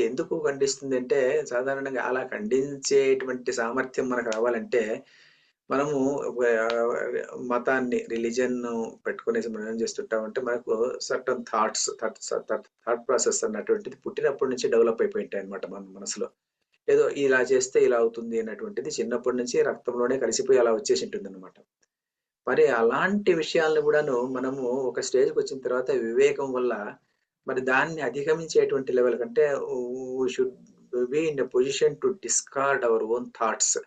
ఎందుకు ఖండిస్తుంది అంటే సాధారణంగా అలా ఖండించేటువంటి సామర్థ్యం మనకు రావాలంటే మనము మతాన్ని రిలీజియన్ పెట్టుకునేసి మనం ఏం చేస్తుంటామంటే మనకు సర్టన్ థాట్ ప్రాసెస్ అన్నటువంటిది పుట్టినప్పటి నుంచి డెవలప్ అయిపోయి ఉంటాయి అనమాట మన మనసులో. ఏదో ఇలా చేస్తే ఇలా అవుతుంది అన్నటువంటిది చిన్నప్పటి నుంచి రక్తంలోనే కలిసిపోయి అలా వచ్చేసి ఉంటుందన్నమాట. మరి అలాంటి విషయాలను కూడాను మనము ఒక స్టేజ్‌కి వచ్చిన తర్వాత వివేకం వల్ల మరి దాన్ని అధిగమించేటువంటి లెవెల్ కంటే should be in a position to discard our own thoughts.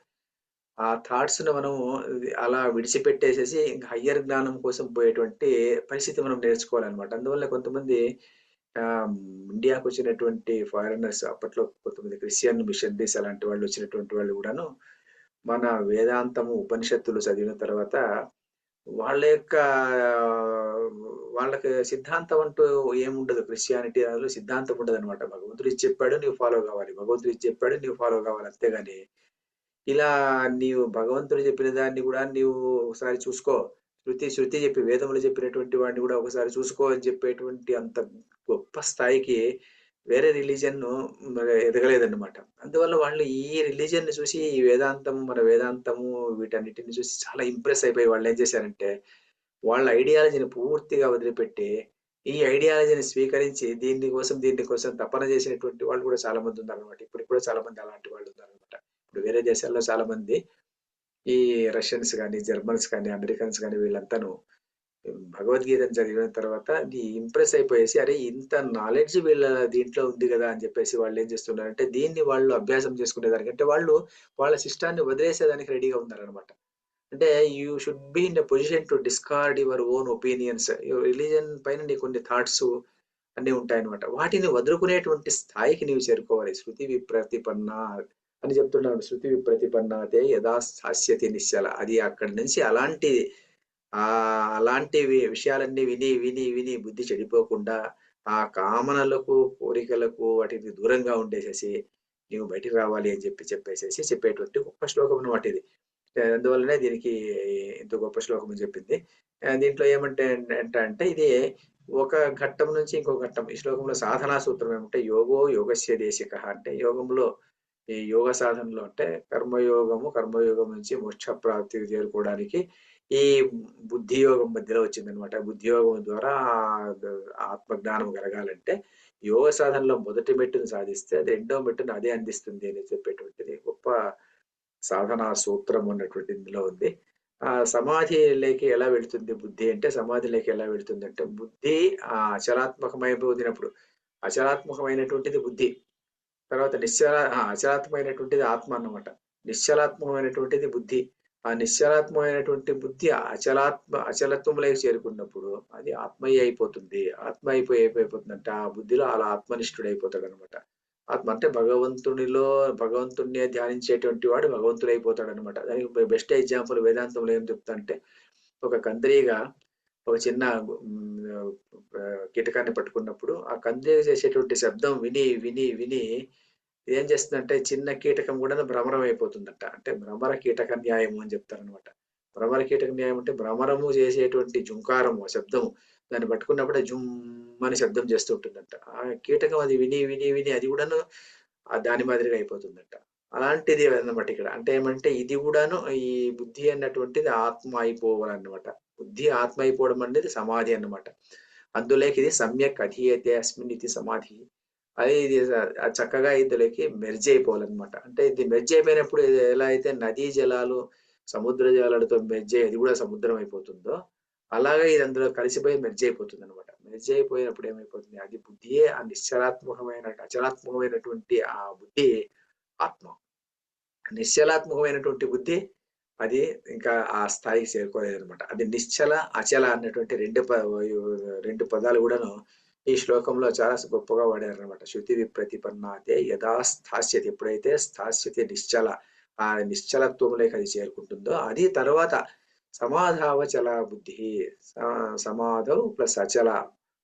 ఆ థాట్స్ ను మనం అలా విడిచిపెట్టేసేసి ఇంకా హయ్యర్ జ్ఞానం కోసం పోయేటువంటి పరిస్థితి మనం నేర్చుకోవాలన్నమాట. అందువల్ల కొంతమంది ఆహ్, ఇండియాకు వచ్చినటువంటి ఫారినర్స్ అప్పట్లో కొంతమంది క్రిస్టియన్ మిషనరీస్ అలాంటి వాళ్ళు వచ్చినటువంటి వాళ్ళు కూడాను మన వేదాంతము, ఉపనిషత్తులు చదివిన తర్వాత వాళ్ళ యొక్క వాళ్ళకి సిద్ధాంతం అంటూ ఏముండదు. క్రిస్టియానిటీ అందులో సిద్ధాంతం ఉండదనమాట. భగవంతుడు ఇది చెప్పాడు నీవు ఫాలో కావాలి. భగవంతుడు ఇది చెప్పాడు నీవు ఫాలో కావాలి. అంతేగాని ఇలా నీవు భగవంతుడు చెప్పిన దాన్ని కూడా నీవు ఒకసారి చూసుకో. శృతి చెప్పి వేదములు చెప్పినటువంటి వాడిని కూడా ఒకసారి చూసుకో అని చెప్పేటువంటి అంత గొప్ప స్థాయికి వేరే రిలీజియన్ మరి ఎదగలేదన్నమాట. అందువల్ల వాళ్ళు ఈ రిలీజియన్‌ని చూసి ఈ వేదాంతం, మన వేదాంతము వీటన్నిటిని చూసి చాలా ఇంప్రెస్ అయిపోయి వాళ్ళేం చేశారంటే, వాళ్ళ ఐడియాలజీని పూర్తిగా వదిలిపెట్టి, ఈ ఐడియాలజీని స్వీకరించి దీని కోసం తపన చేసినటువంటి వాళ్ళు కూడా చాలా మంది ఉన్నారన్నమాట. ఇప్పటికి కూడా చాలా మంది అలాంటి వాళ్ళు ఉన్నారన్నమాట. ఇప్పుడు వేరే దేశాల్లో చాలా మంది ఈ రష్యన్స్ గాని, జర్మన్స్ కానీ, అమెరికన్స్ గాని వీళ్ళంతాను భగవద్గీతను చదివిన తర్వాత ఇంప్రెస్ అయిపోయేసి, అరే! ఇంత నాలెడ్జ్ వీళ్ళ దీంట్లో ఉంది గదా! అని చెప్పేసి వాళ్ళేం చేస్తున్నారంటే, దీన్ని వాళ్ళు అభ్యాసం చేసుకునేదానికంటే వాళ్ళు వాళ్ళ సిస్టాన్ని వదిలేసేదానికి రెడీగా ఉన్నారనమాట. అంటే you should be in a position to discard your own opinions. Religion పైన నీకు కొన్ని థాట్స్ అన్నీ ఉంటాయన్నమాట. వాటిని వదులుకునేటువంటి స్థాయికి నీవు చేరుకోవాలి. శృతి విప్రతిపన్న అని చెప్తున్నాడు. శృతి విప్రతిపన్నతే యదా స్థాస్యతి నిశ్చల. అది అక్కడి నుంచి అలాంటివి విషయాలన్నీ విని బుద్ధి చెడిపోకుండా, ఆ కామనలకు, కోరికలకు వాటికి దూరంగా ఉండేసేసి, నీవు బయటికి రావాలి అని చెప్పేసేసి చెప్పేటువంటి గొప్ప శ్లోకం అన్నమాట ఇది. అందువల్లనే దీనికి ఇంత గొప్ప శ్లోకం అని చెప్పింది. దీంట్లో ఏమంటే అంటే ఇది ఒక ఘట్టం నుంచి ఇంకో ఘట్టం. ఈ శ్లోకంలో సాధనా సూత్రం ఏమంటే యోగో యోగస్య దేశికః అంటే యోగంలో ఈ యోగ సాధనలో అంటే కర్మయోగం నుంచి మోక్ష ప్రాప్తికి చేరుకోవడానికి ఈ బుద్ధి యోగం మధ్యలో వచ్చిందనమాట. బుద్ధి యోగం ద్వారా ఆత్మజ్ఞానం కలగాలంటే యోగ సాధనలో మొదటి మెట్టును సాధిస్తే అది రెండో మెట్టును అదే అందిస్తుంది అని చెప్పేటువంటిది గొప్ప సాధనా సూత్రం అన్నటువంటి ఇందులో ఉంది. సమాధిలోకి ఎలా వెళ్తుంది బుద్ధి అంటే సమాధిలోకి ఎలా వెళ్తుందంటే బుద్ధి అచలాత్మకమైపోతున్నప్పుడు అచలాత్మకమైనటువంటిది బుద్ధి. తర్వాత అచలాత్మకమైనటువంటిది ఆత్మ అన్నమాట. నిశ్చలాత్మకమైనటువంటిది బుద్ధి. ఆ నిశ్చలాత్మకమైనటువంటి బుద్ధి అచలత్వంలోకి చేరుకున్నప్పుడు అది ఆత్మయ్య అయిపోతుంది. ఆత్మ అయిపోతుందంటే ఆ బుద్ధిలో అలా ఆత్మనిష్ఠుడైపోతాడనమాట. ఆత్మ అంటే భగవంతుడినే ధ్యానించేటువంటి వాడు భగవంతుడైపోతాడనమాట. దానికి బెస్ట్ ఎగ్జాంపుల్ వేదాంతంలో ఏం చెప్తాంటే ఒక కందిరీగ ఒక చిన్న కీటకాన్ని పట్టుకున్నప్పుడు ఆ కందిరీగ చేసేటువంటి శబ్దం విని ఏం చేస్తుందంటే చిన్న కీటకం కూడా భ్రమరం అయిపోతుందంట. అంటే భ్రమర కీటక న్యాయము అని చెప్తారనమాట. భ్రమర కీటక న్యాయం అంటే భ్రమరము చేసేటువంటి జుంకారము శబ్దము దాన్ని పట్టుకున్నప్పుడే జుమ్ అని శబ్దం చేస్తూ ఉంటుందంట. ఆ కీటకం అది విని అది కూడాను దాని మాదిరిగా అయిపోతుందంట. అలాంటిది అన్నమాట ఇక్కడ. అంటే ఏమంటే ఇది కూడాను ఈ బుద్ధి అన్నటువంటిది ఆత్మ అయిపోవాలన్నమాట. బుద్ధి ఆత్మ అయిపోవడం అనేది సమాధి అన్నమాట. అందులోకి ఇది సమ్యక్ అధీయతే అస్మిన్ ఇది సమాధి. అది ఇది చక్కగా ఇందులోకి మెర్జ్ అయిపోవాలన్నమాట. అంటే ఇది మెర్జ్ అయిపోయినప్పుడు ఎలా అయితే నదీ జలాలు సముద్ర జలాలతో మెర్జ్ అయ్యి అది కూడా సముద్రం అయిపోతుందో, అలాగే ఇది అందులో కలిసిపోయి మెర్జ్ అయిపోతుందన్నమాట. మెర్జ్ అయిపోయినప్పుడు ఏమైపోతుంది? అది బుద్ధియే అచలాత్మకమైనటువంటి ఆ బుద్ధి ఆత్మ. నిశ్చలాత్మకమైనటువంటి బుద్ధి అది ఇంకా ఆ స్థాయికి చేరుకోలేదనమాట. అది నిశ్చల, అచల అన్నటువంటి 2 పదాలు కూడాను ఈ శ్లోకంలో చాలా గొప్పగా వాడారనమాట. శృతి విప్రతిపన్నాతే యదా స్థాస్యతి ఎప్పుడైతే స్థాస్యతి నిశ్చల ఆ నిశ్చలత్వంలోకి అది చేరుకుంటుందో అది తర్వాత సమాధావచల బుద్ధి సమాధౌ ప్లస్ అచల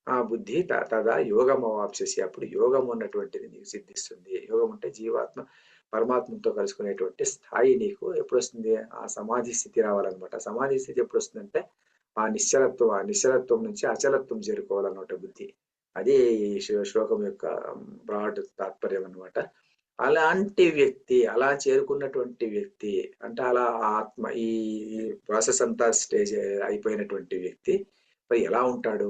ఆ బుద్ధి తదా యోగం అవాప్స్యసి అప్పుడు యోగం అన్నటువంటిది నీకు సిద్ధిస్తుంది. యోగం అంటే జీవాత్మ పరమాత్మతో కలుసుకునేటువంటి స్థాయి నీకు ఎప్పుడొస్తుంది? ఆ సమాధి స్థితి రావాలన్నమాట. సమాధి స్థితి ఎప్పుడొస్తుందంటే ఆ నిశ్చలత్వం నుంచి అచలత్వం చేరుకోవాలన్నమాట బుద్ధి. అది ఈ శ్లోకం యొక్క బ్రాడ్ తాత్పర్యం అన్నమాట. అలాంటి వ్యక్తి అలా చేరుకున్నటువంటి వ్యక్తి అంటే అలా ఆత్మ ఈ ప్రాసెస్ అంతా స్టేజ్ అయిపోయినటువంటి వ్యక్తి మరి ఎలా ఉంటాడు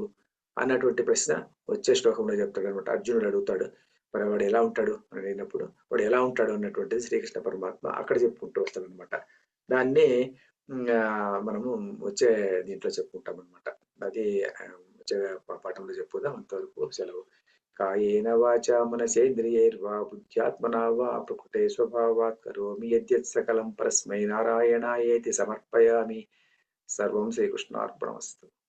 అన్నటువంటి ప్రశ్న వచ్చే శ్లోకంలో చెప్తాడనమాట. అర్జునుడు అడుగుతాడు. మరి వాడు ఎలా ఉంటాడు అని అడిగినప్పుడు వాడు ఎలా ఉంటాడు అన్నటువంటిది శ్రీకృష్ణ పరమాత్మ అక్కడ చెప్పుకుంటూ వస్తాడనమాట. దాన్ని మనము వచ్చే దీంట్లో చెప్పుకుంటాం అనమాట. అది పాఠంలో చెప్పుదాం. అంతవరకు సెలవు. కాయేన వాచా మనసేంద్రియైర్వా బుద్ధ్యాత్మనా వా ప్రకృతే స్వభావాత్ కరోమి యద్యత్ సకలం పరస్మై నారాయణాయేతి సమర్పయామి. సర్వం శ్రీకృష్ణార్పణమస్తు.